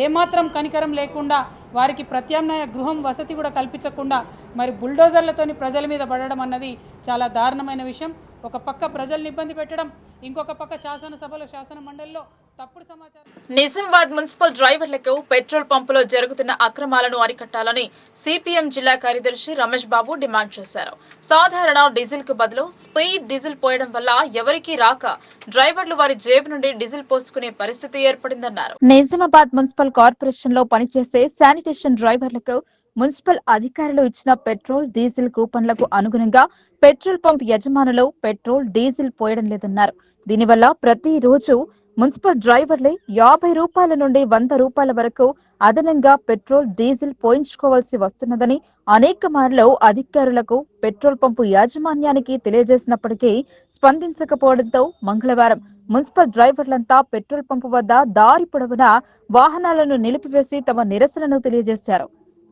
ఏమాత్రం కనికరం లేకుండా వారికి ప్రత్యామ్నాయ గృహం వసతి కూడా కల్పించకుండా మరి బుల్డోజర్లతోని ప్రజల మీద పడడం అన్నది చాలా దారుణమైన విషయం. ఒక పక్క ప్రజల్ని ఇబ్బంది పెట్టడం, ఇంకొక పక్క శాసనసభలో శాసన మండలిలో తప్పుడు సమాచారం.
నిజామాబాద్ మున్సిపల్ డ్రైవర్లకు పెట్రోల్ పంపులో జరుగుతున్న అక్రమాలను అరికట్టాలని సిపిఎం జిల్లా కార్యదర్శి రమేష్ బాబు డిమాండ్ చేశారు. సాధారణ డీజిల్ కు బదులు స్పీడ్ డీజిల్ పోయడం వల్ల ఎవరికీ రాక డ్రైవర్లు వారి జేబు నుండి డీజిల్ పోసుకునే పరిస్థితి ఏర్పడిందన్నారు.
నిజామాబాద్ మున్సిపల్ కార్పొరేషన్ లో పనిచేసే శానిటేషన్ డ్రైవర్లకు మున్సిపల్ అధికారులు ఇచ్చిన పెట్రోల్ డీజిల్ కూపన్లకు అనుగుణంగా పెట్రోల్ పంప్ యజమానులు పెట్రోల్ డీజిల్ పోయడం లేదన్నారు. దీనివల్ల ప్రతిరోజు మున్సిపల్ డ్రైవర్లే 50 రూపాయల నుండి 100 రూపాయల వరకు అదనంగా పెట్రోల్ డీజిల్ పోయించుకోవాల్సి వస్తున్నదని అనేక మార్లు అధికారులకు పెట్రోల్ పంపు యాజమాన్యానికి తెలియజేసినప్పటికీ స్పందించకపోవడంతో మంగళవారం మున్సిపల్ డ్రైవర్లంతా పెట్రోల్ పంపు వద్ద దారి పొడవునా వాహనాలను నిలిపివేసి తమ నిరసనను తెలియజేశారు.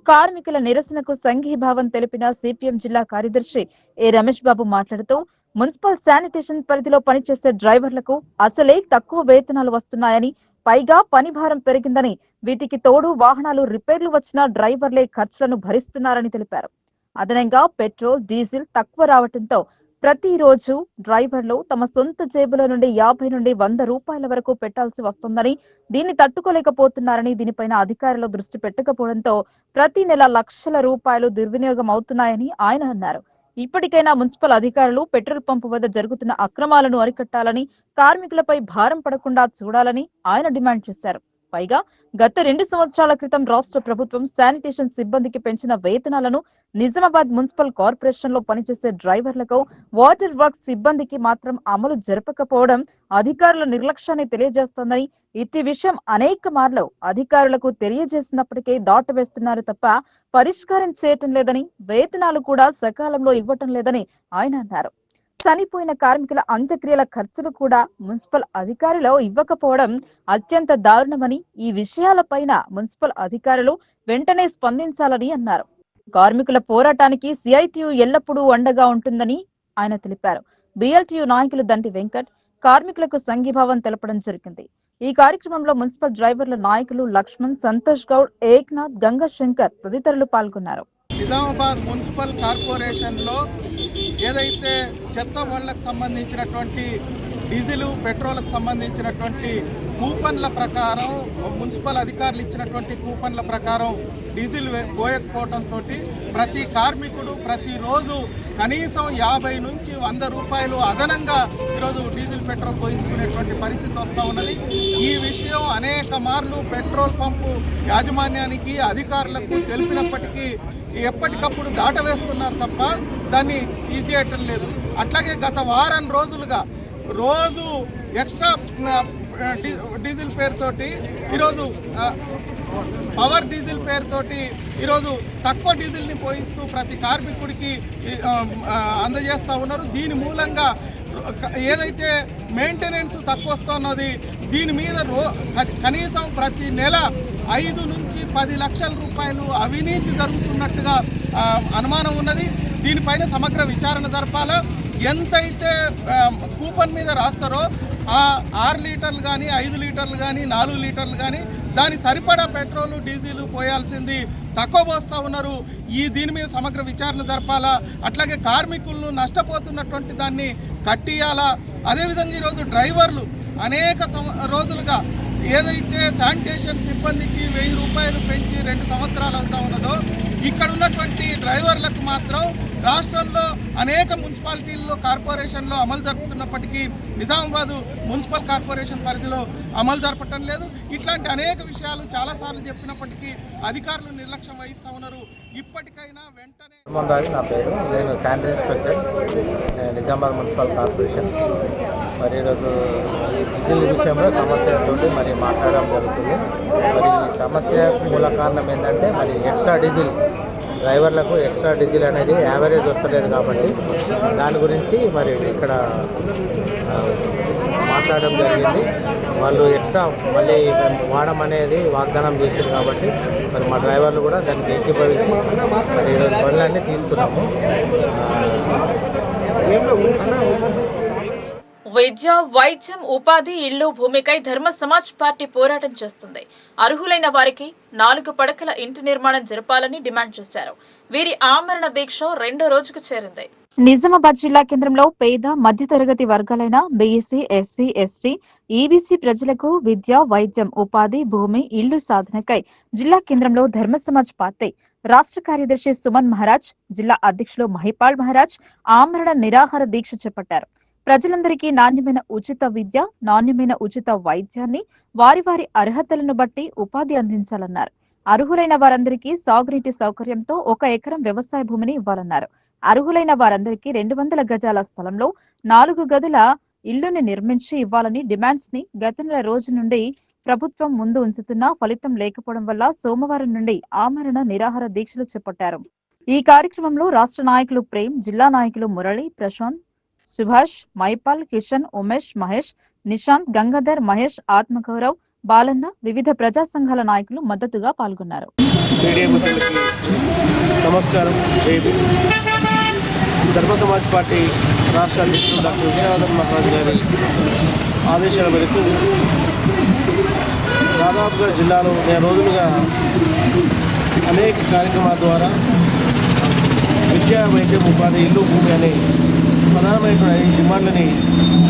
కార్మికుల నిరసనకు సంఘీభావం తెలిపిన సిపిఎం జిల్లా కార్యదర్శి ఏ రమేష్ బాబు మాట్లాడుతూ మున్సిపల్ శానిటేషన్ పరిధిలో పనిచేసే డ్రైవర్లకు అసలే తక్కువ వేతనాలు వస్తున్నాయని, పైగా పని భారం పెరిగిందని, వీటికి తోడు వాహనాలు రిపేర్లు వచ్చిన డ్రైవర్లే ఖర్చులను భరిస్తున్నారని తెలిపారు. అదనంగా పెట్రోల్ డీజిల్ తక్కువ రావడంతో ప్రతిరోజు డ్రైవర్లు తమ సొంత జేబుల నుండి 50 నుండి 100 రూపాయల వరకు పెట్టాల్సి వస్తుందని, దీన్ని తట్టుకోలేకపోతున్నారని, దీనిపైన అధికారులు దృష్టి పెట్టకపోవడంతో ప్రతి నెల లక్షల రూపాయలు దుర్వినియోగం అవుతున్నాయని ఆయన అన్నారు. ఇప్పటికైనా మున్సిపల్ అధికారులు పెట్రోల్ పంపు వద్ద జరుగుతున్న అక్రమాలను అరికట్టాలని, కార్మికులపై భారం పడకుండా చూడాలని ఆయన డిమాండ్ చేశారు. పైగా గత 2 సంవత్సరాల క్రితం రాష్ట్ర ప్రభుత్వం శానిటేషన్ సిబ్బందికి పెంచిన వేతనాలను నిజామాబాద్ మున్సిపల్ కార్పొరేషన్ లో పనిచేసే డ్రైవర్లకు, వాటర్ వర్క్స్ సిబ్బందికి మాత్రం అమలు జరపకపోవడం అధికారుల నిర్లక్ష్యాన్ని తెలియజేస్తోందని, ఇట్టి విషయం అనేక మార్లు అధికారులకు తెలియజేసినప్పటికీ దాటవేస్తున్నారు తప్ప పరిష్కారం చేయటం లేదని, వేతనాలు కూడా సకాలంలో ఇవ్వటం లేదని ఆయన అన్నారు. చనిపోయిన కార్మికుల అంత్యక్రియల ఖర్చులు కూడా మున్సిపల్ అధికారులు ఇవ్వకపోవడం అత్యంత దారుణమని, ఈ విషయాలపైన మున్సిపల్ అధికారులు వెంటనే స్పందించాలని అన్నారు. కార్మికుల పోరాటానికి సిఐటియు ఎల్లప్పుడూ అండగా ఉంటుందని ఆయన తెలిపారు. బిఎల్టియు నాయకులు దంటి వెంకట్ కార్మికులకు సంఘీభావం తెలపడం జరిగింది. ఈ కార్యక్రమంలో మున్సిపల్ డ్రైవర్ల నాయకులు లక్ష్మణ్, సంతోష్ గౌడ్, ఏక్నాథ్, గంగాశంకర్ తదితరులు పాల్గొన్నారు.
నిజామాబాద్ మున్సిపల్ కార్పొరేషన్లో ఏదైతే చెత్త బళ్ళకు సంబంధించినటువంటి డీజిల్, పెట్రోల్కు సంబంధించినటువంటి కూపన్ల ప్రకారం, మున్సిపల్ అధికారులు ఇచ్చినటువంటి కూపన్ల ప్రకారం డీజిల్ పోయకపోవడంతో ప్రతి కార్మికుడు ప్రతిరోజు కనీసం 50 నుంచి 100 రూపాయలు అదనంగా ఈరోజు డీజిల్, పెట్రోల్ పోయించుకునేటువంటి పరిస్థితి వస్తూ ఉన్నది. ఈ విషయం అనేక మార్లు పెట్రోల్ పంపు యాజమాన్యానికి, అధికారులకు తెలిపినప్పటికీ ఎప్పటికప్పుడు దాటవేస్తున్నారు తప్ప దాన్ని ఇది చేయటం లేదు. అట్లాగే గత వారం రోజులుగా రోజు ఎక్స్ట్రా డీజిల్ పేరుతోటి ఈరోజు పవర్ డీజిల్ పేరుతోటి ఈరోజు తక్కువ డీజిల్ని పోయిస్తూ ప్రతి కార్మికుడికి అందజేస్తూ ఉన్నారు. దీని మూలంగా ఏదైతే మెయింటెనెన్స్ తక్కువ వస్తున్నది, దీని మీద కనీసం ప్రతి నెల 5 నుంచి 10 లక్షల రూపాయలు అవినీతి జరుగుతున్నట్టుగా అనుమానం ఉన్నది. దీనిపైన సమగ్ర విచారణ జరపాలా. ఎంతైతే కూపన్ మీద రాస్తారో ఆ 6 లీటర్లు కానీ, 5 లీటర్లు కానీ, 4 లీటర్లు కానీ దాని సరిపడా పెట్రోలు, డీజిల్ పోయాల్సింది తక్కువ పోస్తూ ఉన్నారు. దీని మీద సమగ్ర విచారణ జరపాలా. అట్లాగే కార్మికులను నష్టపోతున్నటువంటి దాన్ని కట్టియాలా. అదేవిధంగా ఈరోజు డ్రైవర్లు అనేక రోజులుగా ఏదైతే శానిటేషన్ సిబ్బందికి 1000 రూపాయలు పెంచి 2 సంవత్సరాలు అవుతా ఉన్నదో, ఇక్కడ ఉన్నటువంటి డ్రైవర్లకు మాత్రం రాష్ట్రంలో అనేక మున్సిపాలిటీల్లో, కార్పొరేషన్లో అమలు జరుపుతున్నప్పటికీ నిజామాబాద్ మున్సిపల్ కార్పొరేషన్ పరిధిలో అమలు జరపటం లేదు. ఇట్లాంటి అనేక విషయాలు చాలాసార్లు చెప్పినప్పటికీ అధికారులు నిర్లక్ష్యం వహిస్తూ ఉన్నారు. ఇప్పటికైనా వెంటనే.
నా పేరు, నేను sanitary inspector, Nizamabad municipal corporation. మరి ఈరోజు డీజిల్ విషయంలో సమస్యతో మరి మాట్లాడడం జరుగుతుంది. మరి సమస్య మూల కారణం ఏంటంటే మరి ఎక్స్ట్రా డీజిల్, డ్రైవర్లకు ఎక్స్ట్రా డీజిల్ అనేది యావరేజ్ వస్తలేదు కాబట్టి దాని గురించి మరి ఇక్కడ మాట్లాడడం జరిగింది. వాళ్ళు ఎక్స్ట్రా మళ్ళీ వాడమనేది వాగ్దానం చేశారు కాబట్టి మరి మా డ్రైవర్లు కూడా దానికి ఏకీభవించి మరి ఈరోజు బండ్లన్నీ తీస్తున్నాము.
విద్య, వైద్యం, ఉపాధి, ఇళ్లు, భూమికై ధర్మ సమాజ్ పార్టీ పోరాటం చేస్తుంది. అర్హులైన వారికి 4 పడకల ఇంటి నిర్మాణం జరపాలని డిమాండ్ చేశారు. వీరి ఆమరణ దీక్ష 2వ రోజుకు చేరింది.
నిజామాబాద్ జిల్లా కేంద్రంలో పేద, మధ్యతరగతి వర్గాలైన బీఎస్సీ, ఎస్సీ, ఎస్టీ, ఈబీసీ ప్రజలకు విద్య, వైద్యం, ఉపాధి, భూమి, ఇళ్లు సాధనకై జిల్లా కేంద్రంలో ధర్మ సమాజ్ పార్టీ రాష్ట్ర కార్యదర్శి సుమన్ మహారాజ్, జిల్లా అధ్యక్షులు మహిపాల్ మహారాజ్ ఆమరణ నిరాహార దీక్ష చేపట్టారు. ప్రజలందరికీ నాణ్యమైన ఉచిత విద్య, నాణ్యమైన ఉచిత వైద్యాన్ని వారి వారి అర్హతలను బట్టి ఉపాధి అందించాలన్నారు. అర్హులైన వారందరికీ సాగునీటి సౌకర్యంతో 1 ఎకరం వ్యవసాయ భూమిని ఇవ్వాలన్నారు. అర్హులైన వారందరికీ 200 గజాల స్థలంలో 4 గదుల ఇళ్లుని నిర్మించి ఇవ్వాలని డిమాండ్స్ ని గత నెల రోజు నుండి ప్రభుత్వం ముందు ఉంచుతున్నా ఫలితం లేకపోవడం వల్ల సోమవారం నుండి ఆమరణ నిరాహార దీక్షలు చేపట్టారు. ఈ కార్యక్రమంలో రాష్ట్ర నాయకులు ప్రేమ్, జిల్లా నాయకులు మురళి, ప్రశాంత్, సుభాష్, మైపాల్, కిషన్, ఉమేష్, మహేష్, నిశాంత్, గంగాధర్, మహేష్, ఆత్మగౌరవ్, బాలన్న, వివిధ ప్రజా సంఘాల నాయకులు మద్దతుగా పాల్గొన్నారు.
నమస్కారం. ధర్మ సమాజ్ పార్టీ రాష్ట్ర అధ్యక్షుడు డాక్టర్ విజయనాథన్ మహారాజ్ గారి ఆదేశాల మేరకు దాదాపుగా జిల్లాలో 2 రోజులుగా అనేక కార్యక్రమాల ద్వారా విద్యా, వైద్యం, ఉపాధి, ఇల్లు, భూమి అనే ప్రధానమైనటువంటి డిమాండ్లని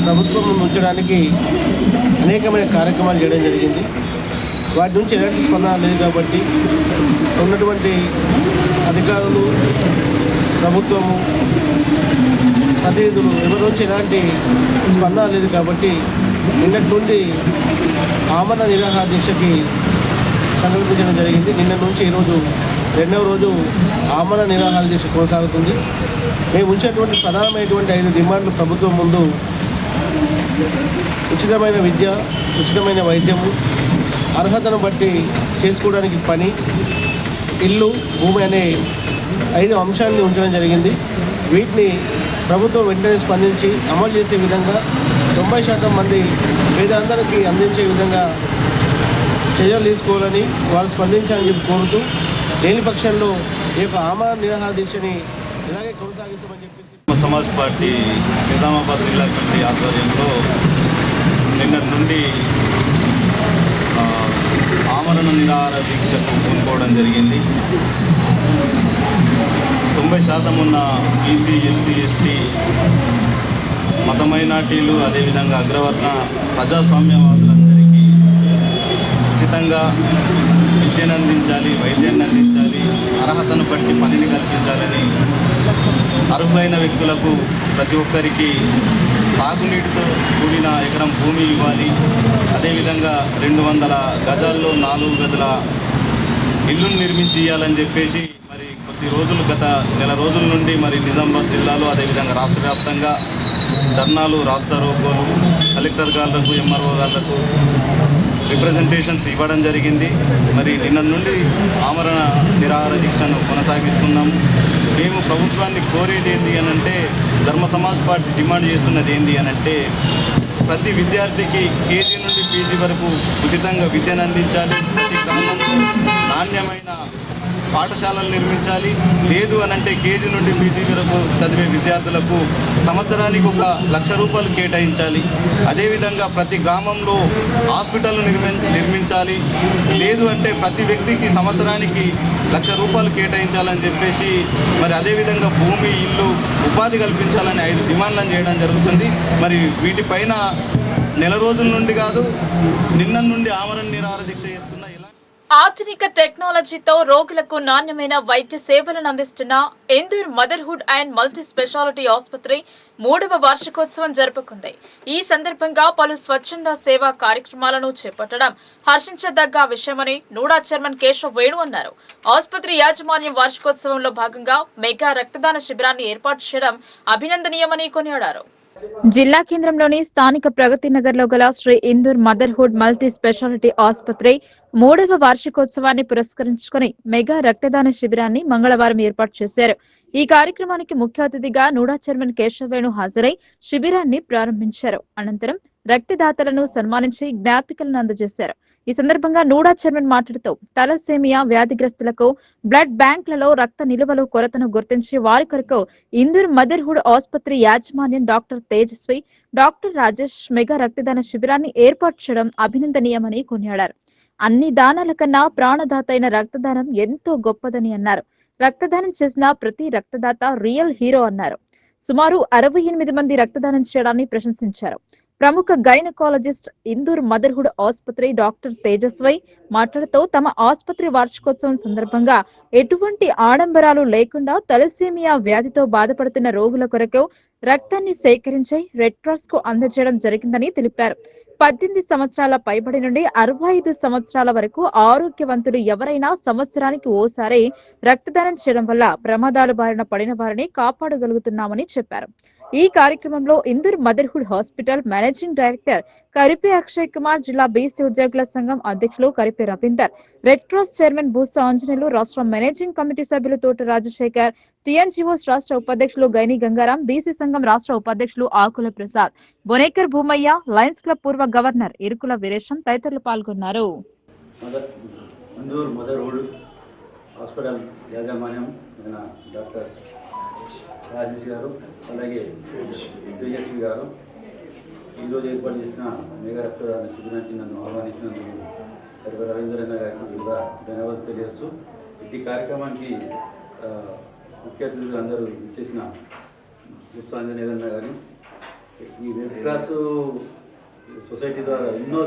ప్రభుత్వం ఉంచడానికి అనేకమైన కార్యక్రమాలు చేయడం జరిగింది. వాటి నుంచి ఎలాంటి స్పందన లేదు కాబట్టి ఉన్నటువంటి అధికారులు, ప్రభుత్వము, ప్రతినిధులు ఎవరి నుంచి ఎలాంటి స్పందన లేదు కాబట్టి నిన్నటి నుండి ఆమరణ నిరాహార దీక్షకి సంకల్పించడం జరిగింది. నిన్న నుంచి ఈరోజు రెండవ రోజు ఆమరణ నిరాహార దీక్ష కొనసాగుతుంది. మేము ఉంచినటువంటి ప్రధానమైనటువంటి 5 డిమాండ్లు ప్రభుత్వం ముందు ఉచితమైన విద్య, ఉచితమైన వైద్యము, అర్హతను బట్టి చేసుకోవడానికి పని, ఇల్లు, భూమి అనే 5 అంశాన్ని ఉంచడం జరిగింది. వీటిని ప్రభుత్వం వెంటనే స్పందించి అమలు చేసే విధంగా 90% మంది పేదలందరికీ అందించే విధంగా చర్యలు తీసుకోవాలని వాళ్ళు స్పందించాలని చెప్పి కోరుతూ, లేని పక్షంలో ఈ యొక్క ఆమరణ నిరాహార దీక్షని ఇలాగే కొనసాగిస్తామని చెప్పి
సమాజ్ పార్టీ నిజామాబాద్ జిల్లా కమిటీ ఆధ్వర్యంలో నిన్నటి నుండి ఆమరణ నిరాహార దీక్షకు పూనుకోవడం జరిగింది. 90% ఉన్న బీసీ, ఎస్సీ, ఎస్టీ, మత మైనార్టీలు, అదేవిధంగా అగ్రవర్ణ ప్రజాస్వామ్యవాదులందరికీ ఉచితంగా విద్యను అందించాలి, వైద్యాన్ని అందించాలి, అర్హతను బట్టి పనిని కల్పించాలని, అర్హులైన వ్యక్తులకు ప్రతి ఒక్కరికి సాగునీటితో కూడిన ఎకరం భూమి ఇవ్వాలి, అదేవిధంగా 200 గజాల్లో 4 గదుల ఇల్లును నిర్మించి ఇవ్వాలని చెప్పేసి మరి కొద్ది రోజులు, గత నెల రోజుల నుండి మరి నిజామాబాద్ జిల్లాలో అదేవిధంగా రాష్ట్ర వ్యాప్తంగా ధర్నాలు, రాస్తారోకోలు కలెక్టర్ గారులకు, ఎంఆర్ఓ గారులకు రిప్రజెంటేషన్స్ ఇవ్వడం జరిగింది. మరి నిన్న నుండి ఆమరణ నిరాహార దీక్షను కొనసాగిస్తున్నాము. మేము ప్రభుత్వాన్ని కోరేది ఏంటి అనంటే, ధర్మ సమాజ్ పార్టీ డిమాండ్ చేస్తున్నది ఏంటి అనంటే, ప్రతి విద్యార్థికి కేజీ నుండి పీజీ వరకు ఉచితంగా విద్యను అందించాలి, ప్రతి గ్రామంలో నాణ్యమైన పాఠశాలలు నిర్మించాలి, లేదు అనంటే కేజీ నుండి పీజీ వరకు చదివే విద్యార్థులకు సంవత్సరానికి 1,00,000 రూపాయలు కేటాయించాలి, అదేవిధంగా ప్రతి గ్రామంలో హాస్పిటల్ నిర్మించాలి, లేదు అంటే ప్రతి వ్యక్తికి సంవత్సరానికి 1,00,000 రూపాయలు కేటాయించాలని చెప్పేసి మరి అదేవిధంగా భూమి, ఇల్లు, ఉపాధి కల్పించాలని 5 డిమాండ్లను చేయడం జరుగుతుంది. మరి వీటిపైన నెల రోజుల నుండి కాదు, నిన్న నుండి ఆమరణ నిరాహార దీక్ష చేస్తున్న
ఆధునిక టెక్నాలజీతో రోగులకు నాణ్యమైన వైద్య సేవలను అందిస్తున్న Indur motherhood and multi speciality ఆసుపత్రి 3వ వార్షికోత్సవం జరుపుకుంది. ఈ సందర్భంగా పలు స్వచ్ఛంద సేవా కార్యక్రమాలను చేపట్టడం హర్షించదగ్గ విషయమని నూడా చైర్మన్ కేశవ్ వేణు అన్నారు. ఆసుపత్రి యాజమాన్యం వార్షికోత్సవంలో భాగంగా మెగా రక్తదాన శిబిరాన్ని ఏర్పాటు చేయడం అభినందనీయమని కొనియాడారు.
జిల్లా కేంద్రంలోని స్థానిక ప్రగతి నగర్ లో గల Shri Indur motherhood multi speciality ఆసుపత్రి 3వ వార్షికోత్సవాన్ని పురస్కరించుకుని మెగా రక్తదాన శిబిరాన్ని మంగళవారం ఏర్పాటు చేశారు. ఈ కార్యక్రమానికి ముఖ్య అతిథిగా నూడా చైర్మన్ కేశవ్ వేణు హాజరై శిబిరాన్ని ప్రారంభించారు. అనంతరం రక్తదాతలను సన్మానించి జ్ఞాపికలను అందజేశారు. ఈ సందర్భంగా నూడా చైర్మన్ మాట్లాడుతూ తలసేమియా వ్యాధిగ్రస్తులకు బ్లడ్ బ్యాంకులలో రక్త నిలువలు కొరతను గుర్తించి వారి కొరకు ఇందూర్ మదర్హుడ్ ఆసుపత్రి యాజమాన్యం doctor Tejaswi, doctor Rajesh mega రక్తదాన శిబిరాన్ని ఏర్పాటు చేయడం అభినందనీయమని కొనియాడారు. అన్ని దానాల కన్నా ప్రాణదాత అయిన రక్తదానం ఎంతో గొప్పదని అన్నారు. రక్తదానం చేసిన ప్రతి రక్తదాత రియల్ హీరో అన్నారు. సుమారు 68 మంది రక్తదానం చేయడాన్ని ప్రశంసించారు. ప్రముఖ గైనకాలజిస్ట్ ఇందూర్ మదర్హుడ్ ఆసుపత్రి డాక్టర్ తేజస్వై మాట్లాడుతూ తమ ఆసుపత్రి వార్షికోత్సవం సందర్భంగా ఎటువంటి ఆడంబరాలు లేకుండా తలసేమియా వ్యాధితో బాధపడుతున్న రోగుల కొరకు రక్తాన్ని సేకరించి రెడ్ క్రాస్ కు అందజేయడం జరిగిందని తెలిపారు. 18 సంవత్సరాల పైబడి నుండి 65 సంవత్సరాల వరకు ఆరోగ్యవంతులు ఎవరైనా సంవత్సరానికి ఓసారి రక్తదానం చేయడం వల్ల ప్రమాదాల బారిన పడిన వారిని కాపాడగలుగుతున్నామని చెప్పారు. ఈ కార్యక్రమంలో Indur motherhood hospital managing director Karipe Akshay Kumar, జిల్లా బీసీ ఉద్యోగుల సంఘం అధ్యక్షులు Karipe Ravinder, red cross chairman Boosa Anjaneyulu, రాష్ట్ర మేనేజింగ్ కమిటీ సభ్యులు తోట రాజశేఖర్, టీఎన్జీఓస్ రాష్ట్ర ఉపాధ్యక్షులు గైని గంగారాం, బీసీ సంఘం రాష్ట్ర ఉపాధ్యక్షులు ఆకుల ప్రసాద్, బొనేకర్ భూమయ్య, లయన్స్ క్లబ్ పూర్వ గవర్నర్ ఇరుకుల వీరేశం తదితరులు పాల్గొన్నారు.
హాస్పిటల్ యాజమాన్యం డాక్టర్ రాజేష్ గారు, అలాగే తేజస్వి గారు ఈరోజు ఏర్పాటు చేసిన మెగా రక్తదాన శిబిరానికి నన్ను ఆహ్వానించినందుకు కరిపే రవీంద్రన్న గారికి కూడా ధన్యవాదాలు తెలియజేస్తూ, ఈ కార్యక్రమానికి ముఖ్య అతిథులు అందరూ ఇచ్చేసిన విశ్వాంజనేయన్న గారి ఈ రెడ్ క్రాస్ సొసైటీ ద్వారా ఎన్నో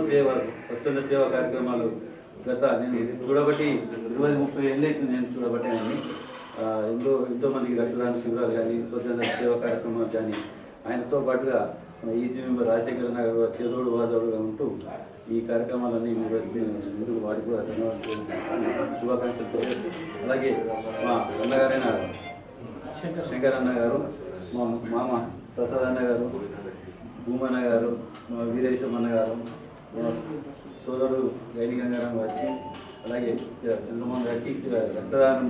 స్వచ్ఛంద సేవా కార్యక్రమాలు నేను చూడబట్టి 20-30 ఏళ్ళు అవుతుంది నేను చూడబట్టి అని ఎంతోమందికి రక్తదాన శిబిరాలు కానీ స్వచ్ఛంద సేవా కార్యక్రమాలు కానీ ఆయనతో పాటుగా మన ఈసీ మెంబర్ రాజశేఖర్ గారు చేదోడు వాదోడుగా ఉంటూ ఈ కార్యక్రమాలన్నీ నిర్వహిస్తున్నందుకు వారికి కూడా ధన్యవాదాలు, శుభాకాంక్షలు తెలియజేస్తూ, అలాగే మా అన్నగారైన శంకర్ అన్న గారు, మా మామ ప్రసాద్ అన్న గారు, భూమన్న గారు, మా వీరేశం అన్న గారు, మా సోదరుడు గైని గంగారాం గారికి, అలాగే చంద్రమోహన్ గారికి రక్తదానం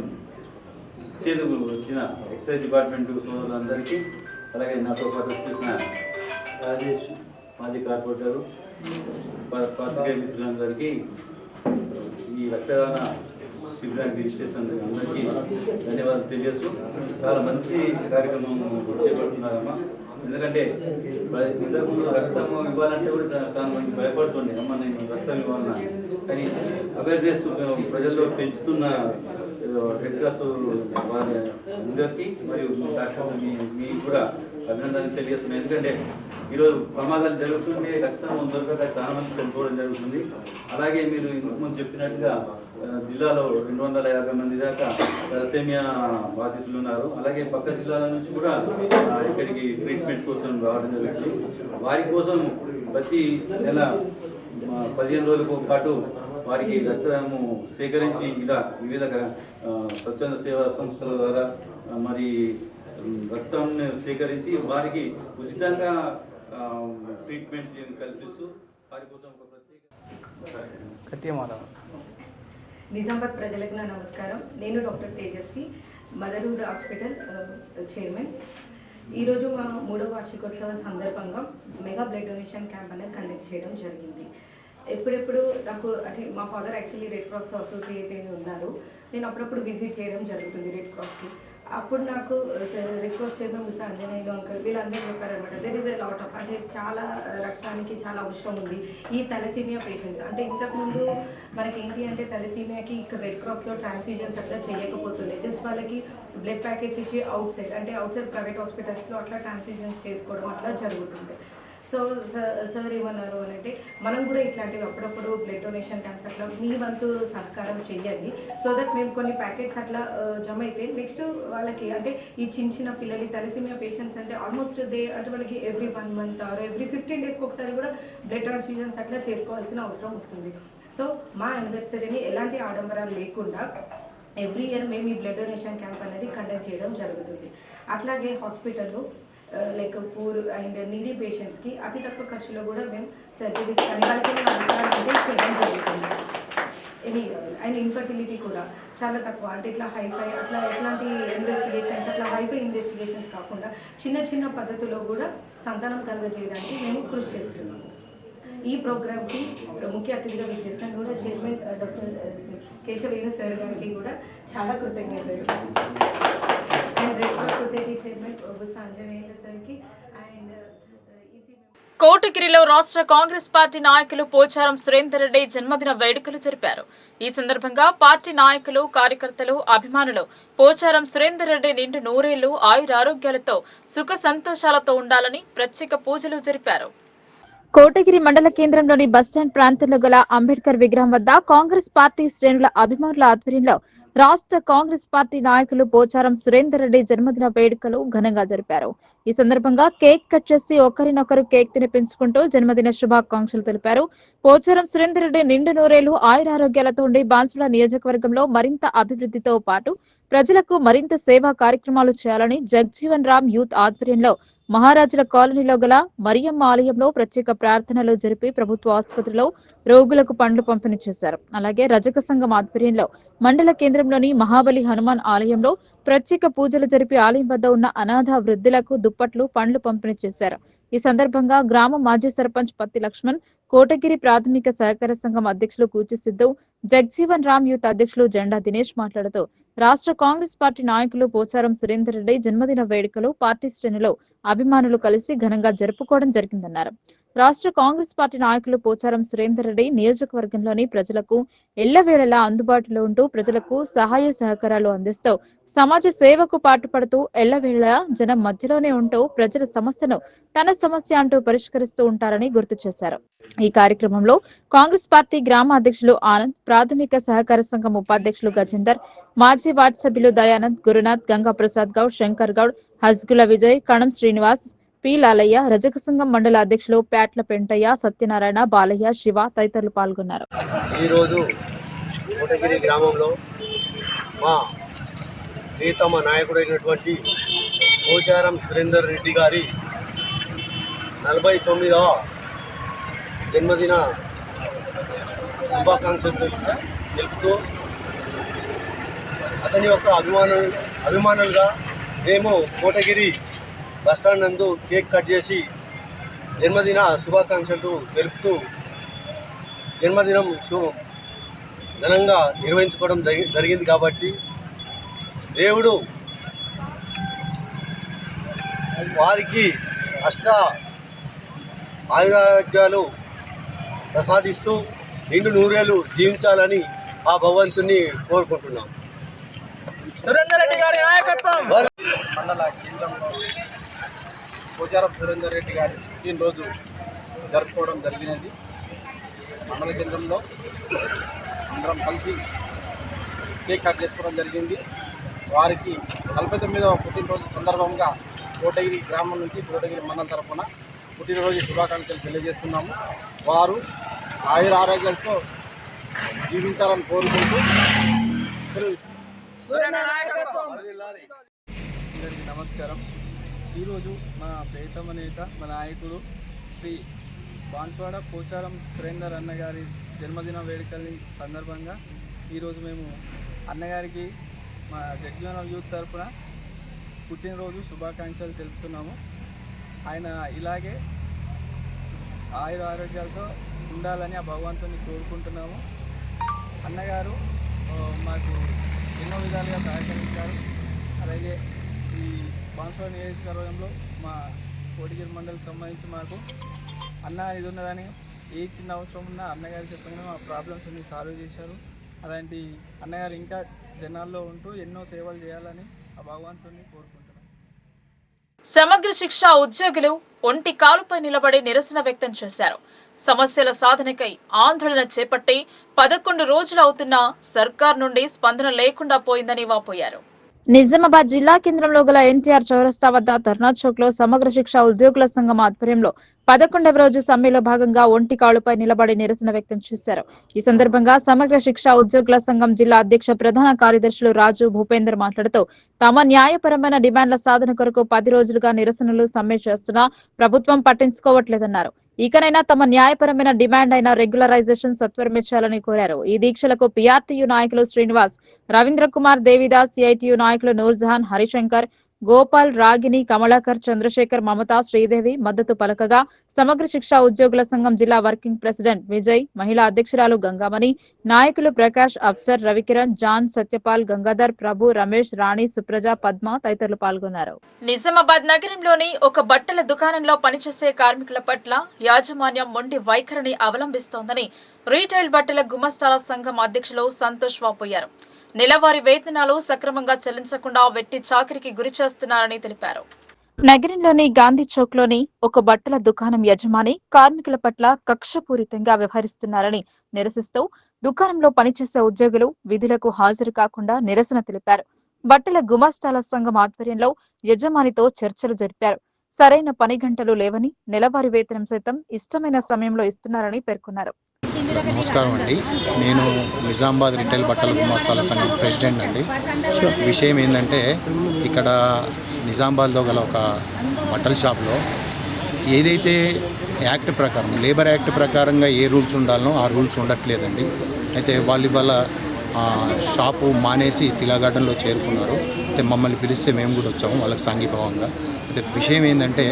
ఇచ్చేందుకు వచ్చిన ఎక్సైజ్ డిపార్ట్మెంట్ సోదరులందరికీ, అలాగే నాతో పాటు వచ్చేసిన రాజేష్ మాజీ కార్పొరేటరు, పాత్రికేయ మిత్రులందరికీ ఈ రక్తదాన శిబిరానికి విచ్చేసినందుకు అందరికీ ధన్యవాదాలు తెలియజేస్తూ, చాలా మంచి కార్యక్రమం చేపడుతున్నారమ్మా. ఎందుకంటే ఇంతకుముందు రక్తం ఇవ్వాలంటే కూడా చాలా మంది భయపడుతుంది, అమ్మ నేను రక్తం ఇవ్వాలన్నా. కానీ అవేర్నెస్ ప్రజల్లో పెంచుతున్న రెడ్ క్రాస్ అందరికీ మరియు డాక్టర్ మీకు కూడా అభినందనలు తెలియజేస్తున్నాయి. ఎందుకంటే ఈరోజు ప్రమాదాలు జరుగుతుంటే రక్తం దొరకక చాలా మంది చనిపోవడం జరుగుతుంది. అలాగే మీరు ఇంతకుముందు చెప్పినట్టుగా జిల్లాలో 250 మంది దాకా తలసేమియా బాధితులు ఉన్నారు. అలాగే పక్క జిల్లాల నుంచి కూడా ఇక్కడికి ట్రీట్మెంట్ కోసం రావడం జరుగుతుంది. వారి కోసం ప్రతి నెల 15 రోజుల పాటు వారికి రక్తము సేకరించి వివిధ స్వచ్ఛంద సేవా సంస్థల ద్వారా మరి రక్తం సేకరించి వారికి ఉచితంగా ట్రీట్మెంట్ కల్పిస్తూ వారి కోసం ఒక ప్రత్యేక
నిజామాబాద్ ప్రజలకు నా నమస్కారం. నేను doctor Tejaswi, motherhood hospital chairman. ఈరోజు మా 3వ వార్షికోత్సవ సందర్భంగా మెగా బ్లడ్ డొనేషన్ క్యాంప్ అనేది కండక్ట్ చేయడం జరిగింది. ఎప్పుడెప్పుడు నాకు అంటే మా ఫాదర్ యాక్చువల్లీ రెడ్ క్రాస్తో అసోసియేట్ అయి ఉన్నారు. నేను అప్పుడప్పుడు విజిట్ చేయడం జరుగుతుంది రెడ్ క్రాస్కి. అప్పుడు నాకు red cross chairman mister Anjaneyulu uncle వీళ్ళందరూ చెప్పారనమాట, there is a lot of అంటే చాలా రక్తానికి చాలా అవసరం ఉంది ఈ తలసీమియా పేషెంట్స్. అంటే ఇంతకుముందు మనకి ఏంటి అంటే తలసీమియాకి ఇక్కడ రెడ్ క్రాస్లో ట్రాన్స్ఫ్యూజన్స్ అట్లా చేయకపోతుండే, జస్ట్ వాళ్ళకి బ్లడ్ ప్యాకెట్స్ ఇచ్చి అవుట్ సైడ్ ప్రైవేట్ హాస్పిటల్స్లో అట్లా ట్రాన్స్ఫ్యూజన్స్ చేసుకోవడం అట్లా జరుగుతుండే. సో సార్ ఏమన్నారు అని అంటే మనం కూడా ఇట్లాంటివి అప్పుడప్పుడు బ్లడ్ డొనేషన్ క్యాంప్స్ అట్లా మీ వంతు సహకారం చెయ్యండి, సో దట్ మేము కొన్ని ప్యాకెట్స్ అట్లా జమ అయితే నెక్స్ట్ వాళ్ళకి అంటే ఈ చిన్న పిల్లలు తలసీమియా పేషెంట్స్ అంటే ఆల్మోస్ట్ అంటే వాళ్ళకి ఎవ్రీ 1 month ఆర్ ఎవ్రీ 15 daysకి ఒకసారి కూడా బ్లడ్ ట్రాన్స్ఫ్యూజన్స్ అట్లా చేసుకోవాల్సిన అవసరం వస్తుంది. సో మా యానివర్సరీని ఎలాంటి ఆడంబరాలు లేకుండా ఎవ్రీ ఇయర్ మేము ఈ బ్లడ్ డొనేషన్ క్యాంప్ అనేది కండక్ట్ చేయడం జరుగుతుంది. అట్లాగే హాస్పిటల్లో లైక్ పూర్ అండ్ నీడీ పేషెంట్స్కి అతి తక్కువ ఖర్చులో కూడా మేము సర్జరీస్ కానీ వాళ్ళకి చేయడం జరుగుతుంది. అండ్ ఇన్ఫర్టిలిటీ కూడా చాలా తక్కువ అంటే ఇట్లా హైఫై అట్లా ఎట్లాంటి ఇన్వెస్టిగేషన్స్ అట్లా హైఫై ఇన్వెస్టిగేషన్స్ కాకుండా చిన్న పద్ధతిలో కూడా సంతానం కలుగజేయడానికి మేము కృషి చేస్తున్నాము. ఈ ప్రోగ్రామ్కి ముఖ్య అతిథిగా విచ్చేసిన కూడా చైర్మన్ డాక్టర్ కేశవేణు సార్ గారికి కూడా చాలా కృతజ్ఞతలు. And red cross society chairman Anjaneyulu సార్కి అండ్
కోటగిరిలో రాష్ట్ర కాంగ్రెస్ పార్టీ నాయకులు పోచారం సురేందర్ రెడ్డి జన్మదిన వేడుకలు జరిపారు. ఈ సందర్భంగా పార్టీ నాయకులు, కార్యకర్తలు, అభిమానులు పోచారం సురేందర్ రెడ్డి నిండు నూరేళ్లు ఆయురారోగ్యాలతో సుఖ సంతోషాలతో ఉండాలని ప్రత్యేక పూజలు జరిపారు.
కోటగిరి మండల కేంద్రంలోని బస్టాండ్ ప్రాంతంలో గల అంబేద్కర్ విగ్రహం వద్ద కాంగ్రెస్ పార్టీ శ్రేణుల అభిమానుల ఆధ్వర్యంలో రాష్ట్ర కాంగ్రెస్ పార్టీ నాయకులు పోచారం సురేందర్ రెడ్డి జన్మదిన వేడుకలు ఘనంగా జరిపారు. ఈ సందర్భంగా కేక్ కట్ చేసి ఒకరినొకరు కేక్ తినిపించుకుంటూ జన్మదిన శుభాకాంక్షలు తెలిపారు. పోచారం సురేందర్ రెడ్డి నిండు నూరేళ్లు ఆయురారోగ్యాలతో ఉండి బాన్సుల నియోజకవర్గంలో మరింత అభివృద్ధితో పాటు ప్రజలకు మరింత సేవా కార్యక్రమాలు చేయాలని జగ్జీవన్ రామ్ యూత్ ఆధ్వర్యంలో మహారాజుల కాలనీలో గల మరియమ్మ ఆలయంలో ప్రత్యేక ప్రార్థనలు జరిపి ప్రభుత్వ ఆసుపత్రిలో రోగులకు పండ్లు పంపిణీ చేశారు. అలాగే రజక సంఘం ఆధ్వర్యంలో మండల కేంద్రంలోని మహాబలి హనుమాన్ ఆలయంలో ప్రత్యేక పూజలు జరిపి ఆలయం వద్ద ఉన్న అనాథ వృద్ధులకు దుప్పట్లు, పండ్లు పంపిణీ చేశారు. ఈ సందర్భంగా గ్రామ మాజీ సర్పంచ్ పత్తి లక్ష్మణ్, కోటగిరి ప్రాథమిక సహకార సంఘం అధ్యక్షులు కూచి సిద్ధు, జగ్జీవన్ రామ్ యూత్ అధ్యక్షులు జెండా దినేష్ మాట్లాడుతూ రాష్ట్ర కాంగ్రెస్ పార్టీ నాయకులు పోచారం సురేందర్ రెడ్డి జన్మదిన వేడుకలు పార్టీ శ్రేణులు, అభిమానులు కలిసి ఘనంగా జరుపుకోవడం జరిగిందన్నారు. రాష్ట్ర కాంగ్రెస్ పార్టీ నాయకులు పోచారం సురేందర్ రెడ్డి నియోజకవర్గంలోని ప్రజలకు ఎల్లవేళలా అందుబాటులో ఉంటూ ప్రజలకు సహాయ సహకారాలు అందిస్తూ సమాజ సేవకు పాటుపడుతూ ఎల్లవేళలా జనం మధ్యలోనే ఉంటూ ప్రజల సమస్యను తన సమస్య అంటూ పరిష్కరిస్తూ ఉంటారని గుర్తు చేశారు. ఈ కార్యక్రమంలో కాంగ్రెస్ పార్టీ గ్రామ అధ్యక్షులు ఆనంద్, ప్రాథమిక సహకార సంఘం ఉపాధ్యక్షులు గజేందర్, మాజీ వార్డు సభ్యులు దయానంద్, గురునాథ్, గంగా ప్రసాద్ గౌడ్, శంకర్ గౌడ్, హస్గుల విజయ్, కణం శ్రీనివాస్, పి లాలయ్య, రజక సంఘం మండల అధ్యక్షులు ప్యాట్ల పెంటయ్య, సత్యనారాయణ, బాలయ్య, శివ తదితరులు పాల్గొన్నారు.
ఈరోజు కోటగిరి గ్రామంలో మా ప్రియతమ నాయకుడైనటువంటి పోచారం సురేందర్ రెడ్డి గారి 49వ జన్మదిన శుభాకాంక్షలు తెలుపుతూ అతని యొక్క అభిమానులుగా మేము కోటగిరి బస్టాండ్ నందు కేక్ కట్ చేసి జన్మదిన శుభాకాంక్షలు తెలుపుతూ జన్మదినం ఘనంగా నిర్వహించుకోవడం జరిగింది. కాబట్టి దేవుడు వారికి అష్ట ఆయురారోగ్యాలు ప్రసాదిస్తూ నిండు నూరేళ్ళు జీవించాలని ఆ భగవంతుని కోరుకుంటున్నాం.
సురేందర్ రెడ్డి గారి నాయకత్వం మండల కేంద్రంలో పోచారం సురేందర్ రెడ్డి గారి పుట్టినరోజు జరుపుకోవడం జరిగినది. మండల కేంద్రంలో అందరం కలిసి కేక్ కట్ చేసుకోవడం జరిగింది. వారికి 49వ పుట్టినరోజు సందర్భంగా కోటగిరి గ్రామం నుంచి కోటగిరి మండలం తరఫున పుట్టినరోజు శుభాకాంక్షలు తెలియజేస్తున్నాము. వారు ఆయుర ఆరోగ్యాలతో జీవించాలని కోరుకుంటూ
అందరికీ నమస్కారం. ఈరోజు మన ప్రియతమ నేత మన నాయకుడు శ్రీ బాన్స్వాడ పోచారం సురేందర్ అన్నగారి జన్మదిన వేడుకల సందర్భంగా ఈరోజు మేము అన్నగారికి మా జగ్జీవన్ యూత్ తరఫున పుట్టినరోజు శుభాకాంక్షలు తెలుపుతున్నాము. ఆయన ఇలాగే ఆయుర ఆరోగ్యాలతో ఉండాలని ఆ భగవంతుని కోరుకుంటున్నాము. అన్నగారు మాకు ఎన్నో విధాలుగా సహకరించారు. అలాగే ఈ బాన్స్వాడ నియోజకవర్గంలో మా కోటగిరి మండలికి సంబంధించి మాకు అన్న ఇది ఉన్నదని ఏ చిన్న అవసరం ఉన్నా అన్నగారు చెప్పగానే మా ప్రాబ్లమ్స్ అన్ని సాల్వ్ చేశారు. అలాంటి అన్నగారు ఇంకా జనాల్లో ఉంటూ ఎన్నో సేవలు చేయాలని ఆ భగవంతుని కోరుకుంటున్నాను.
సమగ్ర శిక్ష ఉద్యోగులు ఒంటి కాలుపై నిలబడి నిరసన వ్యక్తం చేశారు. సమస్యల సాధనకై ఆందోళన చేపట్టి 11 రోజులు అవుతున్నా సర్కార్ నుండి స్పందన లేకుండా పోయిందని వాపోయారు.
నిజామాబాద్ జిల్లా కేంద్రంలో గల ఎన్టీఆర్ చౌరస్తా వద్ద ధర్నా చౌక్ లో సమగ్ర శిక్ష ఉద్యోగుల సంఘం ఆధ్వర్యంలో 11వ రోజు సమ్మెలో భాగంగా ఒంటి కాలుపై నిలబడి నిరసన వ్యక్తం చేశారు. ఈ సందర్భంగా సమగ్ర శిక్ష ఉద్యోగుల సంఘం జిల్లా అధ్యక్ష ప్రధాన కార్యదర్శులు రాజు భూపేందర్ మాట్లాడుతూ తమ న్యాయపరమైన డిమాండ్ల సాధన కొరకు 10 రోజులుగా నిరసనలు సమ్మె చేస్తున్నా ప్రభుత్వం పట్టించుకోవట్లేదన్నారు. ఇకనైనా తమ న్యాయపరమైన డిమాండ్ అయిన రెగ్యులరైజేషన్ సత్వరమిచ్చాలని కోరారు. ఈ దీక్షలకు పిఆర్టీయూ నాయకులు శ్రీనివాస్, రవీంద్ర కుమార్, దేవిదాస్, సిఐటియు నాయకులు నూర్జహాన్, హరిశంకర్, గోపాల్, రాగిని, కమలాకర్, చంద్రశేఖర్, మమత, శ్రీదేవి మద్దతు పలకగా సమగ్ర శిక్ష ఉద్యోగుల సంఘం జిల్లా వర్కింగ్ ప్రెసిడెంట్ విజయ్, మహిళా అధ్యక్షురాలు గంగామణి, నాయకులు ప్రకాష్, అఫ్సర్, రవికిరణ్, జాన్, సత్యపాల్, గంగాధర్, ప్రభు, రమేష్, రాణి, సుప్రజ, పద్మ తదితరులు పాల్గొన్నారు.
నిజామాబాద్ నగరంలోని ఒక బట్టల దుకాణంలో పనిచేసే కార్మికుల పట్ల యాజమాన్యం మొండి వైఖరిని అవలంబిస్తోందని రీటైల్ బట్టల గుమస్తాల సంఘం అధ్యక్షులు సంతోష్ వాపోయారు. నెలవారీ వేతనాలు సక్రమంగా చెల్లించకుండా వెట్టి చాకిరికి గురి చేస్తున్నారని తెలిపారు.
నగరంలోని గాంధీ చౌక్ లోని ఒక బట్టల దుకాణం యజమాని కార్మికుల పట్ల కక్షపూరితంగా వ్యవహరిస్తున్నారని నిరసిస్తూ దుకాణంలో పనిచేసే ఉద్యోగులు విధులకు హాజరు కాకుండా నిరసన తెలిపారు. బట్టల గుమస్తాల సంఘం ఆధ్వర్యంలో యజమానితో చర్చలు జరిపారు. సరైన పని గంటలు లేవని, నెలవారీ వేతనం సైతం ఇష్టమైన సమయంలో ఇస్తున్నారని పేర్కొన్నారు.
నమస్కారం అండి, నేను నిజామాబాద్ రిటైల్ బట్టల గుమస్తాల సంఘం ప్రెసిడెంట్ అండి. విషయం ఏంటంటే ఇక్కడ నిజామాబాద్లో గల ఒక బట్టల షాప్లో ఏదైతే యాక్ట్ ప్రకారం లేబర్ యాక్ట్ ప్రకారంగా ఏ రూల్స్ ఉండాలనో ఆ రూల్స్ ఉండట్లేదండి. అయితే వాళ్ళు ఇవాళ షాపు మానేసి తిలాగార్డెన్లో చేరుకున్నారు. అయితే మమ్మల్ని పిలిస్తే మేము కూడా వచ్చాము వాళ్ళకి సాంఘీభావంగా. అయితే విషయం ఏంటంటే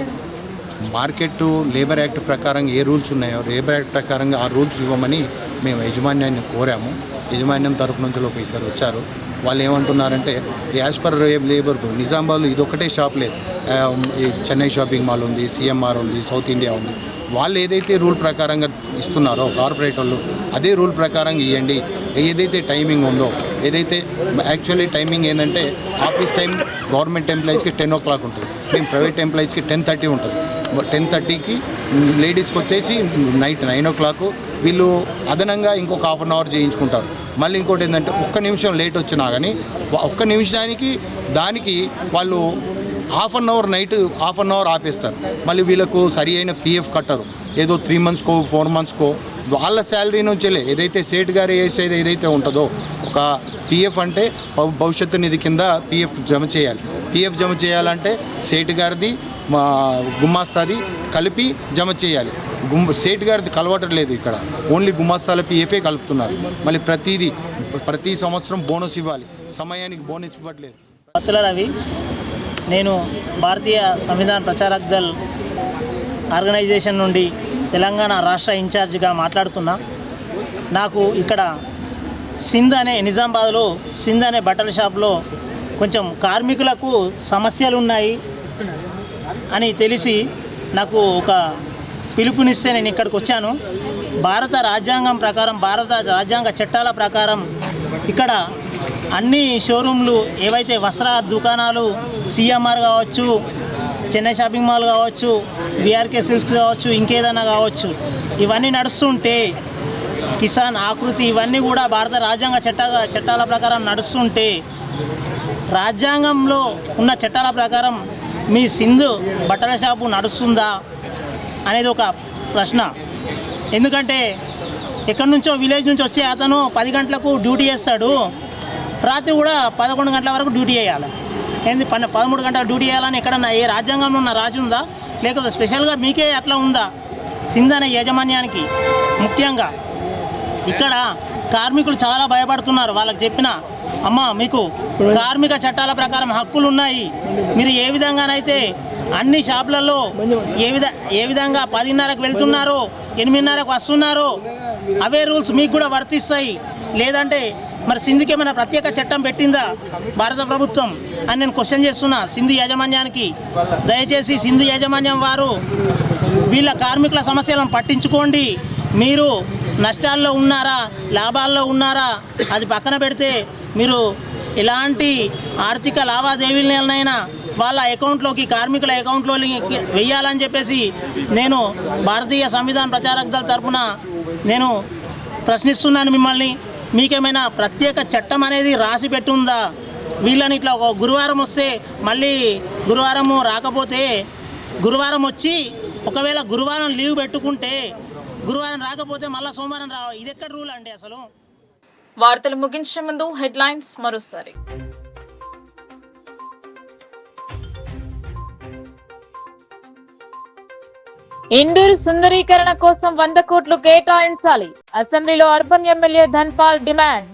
మార్కెట్ లేబర్ యాక్ట్ ప్రకారం ఏ రూల్స్ ఉన్నాయో లేబర్ యాక్ట్ ప్రకారంగా ఆ రూల్స్ ఇవ్వమని మేము యజమాన్యాన్ని కోరాము. యజమాన్యం తరఫు నుంచి ఒక ఇద్దరు వచ్చారు. వాళ్ళు ఏమంటున్నారంటే యాజ్ పర్ లేబర్ నిజామాబాద్లో ఇదొక్కటే షాప్ లేదు, చెన్నై షాపింగ్ మాల్ ఉంది, సిఎంఆర్ ఉంది, సౌత్ ఇండియా ఉంది. వాళ్ళు ఏదైతే రూల్ ప్రకారంగా ఇస్తున్నారో కార్పొరేట్ వాళ్ళు అదే రూల్ ప్రకారంగా ఇవ్వండి. ఏదైతే టైమింగ్ ఉందో ఏదైతే యాక్చువల్లీ టైమింగ్ ఏంటంటే ఆఫీస్ టైం గవర్నమెంట్ ఎంప్లాయీస్కి 10 o'clock ఉంటుంది, మేము ప్రైవేట్ ఎంప్లాయీస్కి 10:30 ఉంటుంది. 10:30కి లేడీస్కి వచ్చేసి నైట్ 9 o'clock. వీళ్ళు అదనంగా ఇంకొక ½ hour చేయించుకుంటారు. మళ్ళీ ఇంకోటి ఏంటంటే ఒక్క నిమిషం లేట్ వచ్చినా కానీ ఒక్క నిమిషానికి దానికి వాళ్ళు నైట్ హాఫ్ అన్ అవర్ ఆపేస్తారు. మళ్ళీ వీళ్ళకు సరి అయిన పిఎఫ్ కట్టరు. ఏదో 3 monthskో 4 monthskో వాళ్ళ శాలరీ నుంచెలే ఏదైతే సేట్ గారు వేసేది ఏదైతే ఉంటుందో ఒక పిఎఫ్ అంటే భవిష్యత్తు నిధి కింద పిఎఫ్ జమ చేయాలి. పిఎఫ్ జమ చేయాలంటే సేట్ గారిది గుమాస్తాది కలిపి జమ చేయాలి. సేట్ గారిది కలవటం ఇక్కడ ఓన్లీ గుమాస్తాల పిఎఫే కలుపుతున్నారు. మళ్ళీ ప్రతి సంవత్సరం బోనస్ ఇవ్వాలి, సమయానికి బోనస్ ఇవ్వట్లేదు.
పత్తుల రవి, నేను భారతీయ సంవిధాన ప్రచారక్ దళ్ ఆర్గనైజేషన్ నుండి తెలంగాణ రాష్ట్ర ఇన్ఛార్జిగా మాట్లాడుతున్నా. నాకు ఇక్కడ నిజామాబాద్లో సింధ్ అనే బట్టల షాప్లో కొంచెం కార్మికులకు సమస్యలు ఉన్నాయి అని తెలిసి నాకు ఒక పిలుపునిస్తే నేను ఇక్కడికి వచ్చాను. భారత రాజ్యాంగం ప్రకారం, భారత రాజ్యాంగ చట్టాల ప్రకారం ఇక్కడ అన్ని షోరూమ్లు ఏవైతే వస్త్ర దుకాణాలు సిఎంఆర్ కావచ్చు, చెన్నై షాపింగ్ మాల్ కావచ్చు, విఆర్కే సిల్క్స్ కావచ్చు, ఇంకేదైనా కావచ్చు, ఇవన్నీ నడుస్తుంటే కిసాన్ ఆకృతి ఇవన్నీ కూడా భారత రాజ్యాంగ చట్టాల ప్రకారం నడుస్తుంటే రాజ్యాంగంలో ఉన్న చట్టాల ప్రకారం మీ సింధు బట్టల షాపు నడుస్తుందా అనేది ఒక ప్రశ్న. ఎందుకంటే ఎక్కడి నుంచో విలేజ్ నుంచి వచ్చే అతను 10 గంటలకు డ్యూటీ చేస్తాడు, రాత్రి కూడా 11 గంటల వరకు డ్యూటీ చేయాలి. ఏంది 13 గంటల డ్యూటీ చేయాలని ఎక్కడన్నా ఏ రాజ్యాంగంలో ఉన్న రాజు ఉందా? లేకపోతే స్పెషల్గా మీకే అట్లా ఉందా? సింధ్ అనే యాజమాన్యానికి ముఖ్యంగా ఇక్కడ కార్మికులు చాలా భయపడుతున్నారు. వాళ్ళకి చెప్పిన అమ్మ మీకు కార్మిక చట్టాల ప్రకారం హక్కులు ఉన్నాయి, మీరు ఏ విధంగానైతే అన్ని షాపులలో ఏ విధంగా 10:30కు వెళ్తున్నారో 8:30కు వస్తున్నారో అవే రూల్స్ మీకు కూడా వర్తిస్తాయి. లేదంటే మరి సింధుకి ఏమైనా ప్రత్యేక చట్టం పెట్టిందా భారత ప్రభుత్వం అని నేను క్వశ్చన్ చేస్తున్నా సింధు యాజమాన్యానికి. దయచేసి సింధు యాజమాన్యం వారు వీళ్ళ కార్మికుల సమస్యలను పట్టించుకోండి. మీరు నష్టాల్లో ఉన్నారా లాభాల్లో ఉన్నారా అది పక్కన పెడితే మీరు ఎలాంటి ఆర్థిక లావాదేవీలనైనా వాళ్ళ అకౌంట్లోకి, కార్మికుల అకౌంట్లోకి వెయ్యాలని చెప్పేసి నేను భారతీయ సంవిధాన ప్రచారక దళ తరఫున నేను ప్రశ్నిస్తున్నాను మిమ్మల్ని. మీకేమైనా ప్రత్యేక చట్టం అనేది రాసి పెట్టుందా? వీళ్ళని ఇట్లా ఒక గురువారం వస్తే మళ్ళీ గురువారము రాకపోతే, గురువారం వచ్చి ఒకవేళ గురువారం లీవ్ పెట్టుకుంటే గురువారం రాకపోతే మళ్ళీ సోమవారం రావాలి. ఇది ఎక్కడ రూల్ అండి అసలు?
వార్తలు ముగించే ముందు హెడ్లైన్స్ మరోసారి. ఇండూరు సుందరీకరణ కోసం 100 కోట్లు కేటాయించాలి. అసెంబ్లీలో urban MLA Dhanpal demand.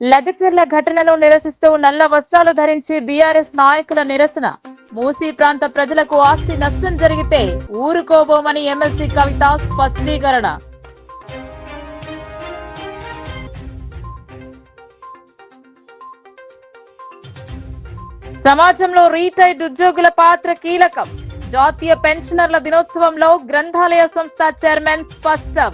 Lagacharla ఘటనలో నిరసిస్తూ నల్ల వస్త్రాలు ధరించి బీఆర్ఎస్ నాయకుల నిరసన. మూసీ ప్రాంత ప్రజలకు ఆస్తి నష్టం జరిగితే ఊరుకోబోమని ఎమ్మెల్సీ కవిత స్పష్టీకరణ. సమాజంలో రిటైర్డ్ ఉద్యోగుల పాత్ర కీలకం. జాతీయ పెన్షనర్ల దినోత్సవంలో గ్రంథాలయ సంస్థ చైర్మన్ స్పష్టం.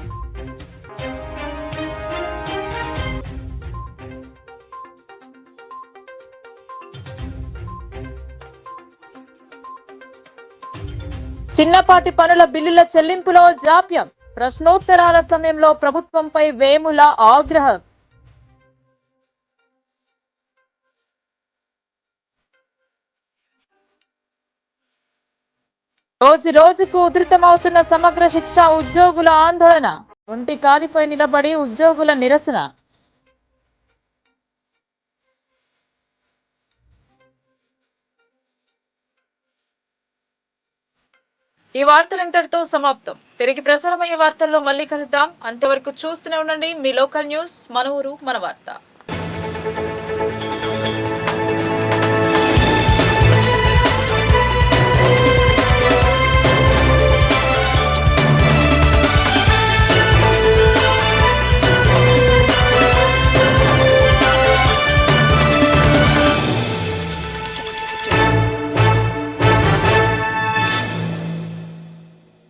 చిన్నపాటి పనుల బిల్లుల చెల్లింపులో జాప్యం. ప్రశ్నోత్తరాల సమయంలో ప్రభుత్వంపై వేముల ఆగ్రహం. రోజుకు ఉధృతమవుతున్న సమగ్ర శిక్ష ఉద్యోగుల ఆందోళన. ఒంటి కాలిపై నిలబడి ఉద్యోగుల నిరసన. ఈ వార్తలు ఇంతటితో సమాప్తం. తిరిగి ప్రసారమయ్యే వార్తల్లో మళ్ళీ కలుద్దాం. అంతవరకు చూస్తూనే ఉండండి మీ లోకల్ న్యూస్, మన ఊరు మన వార్త.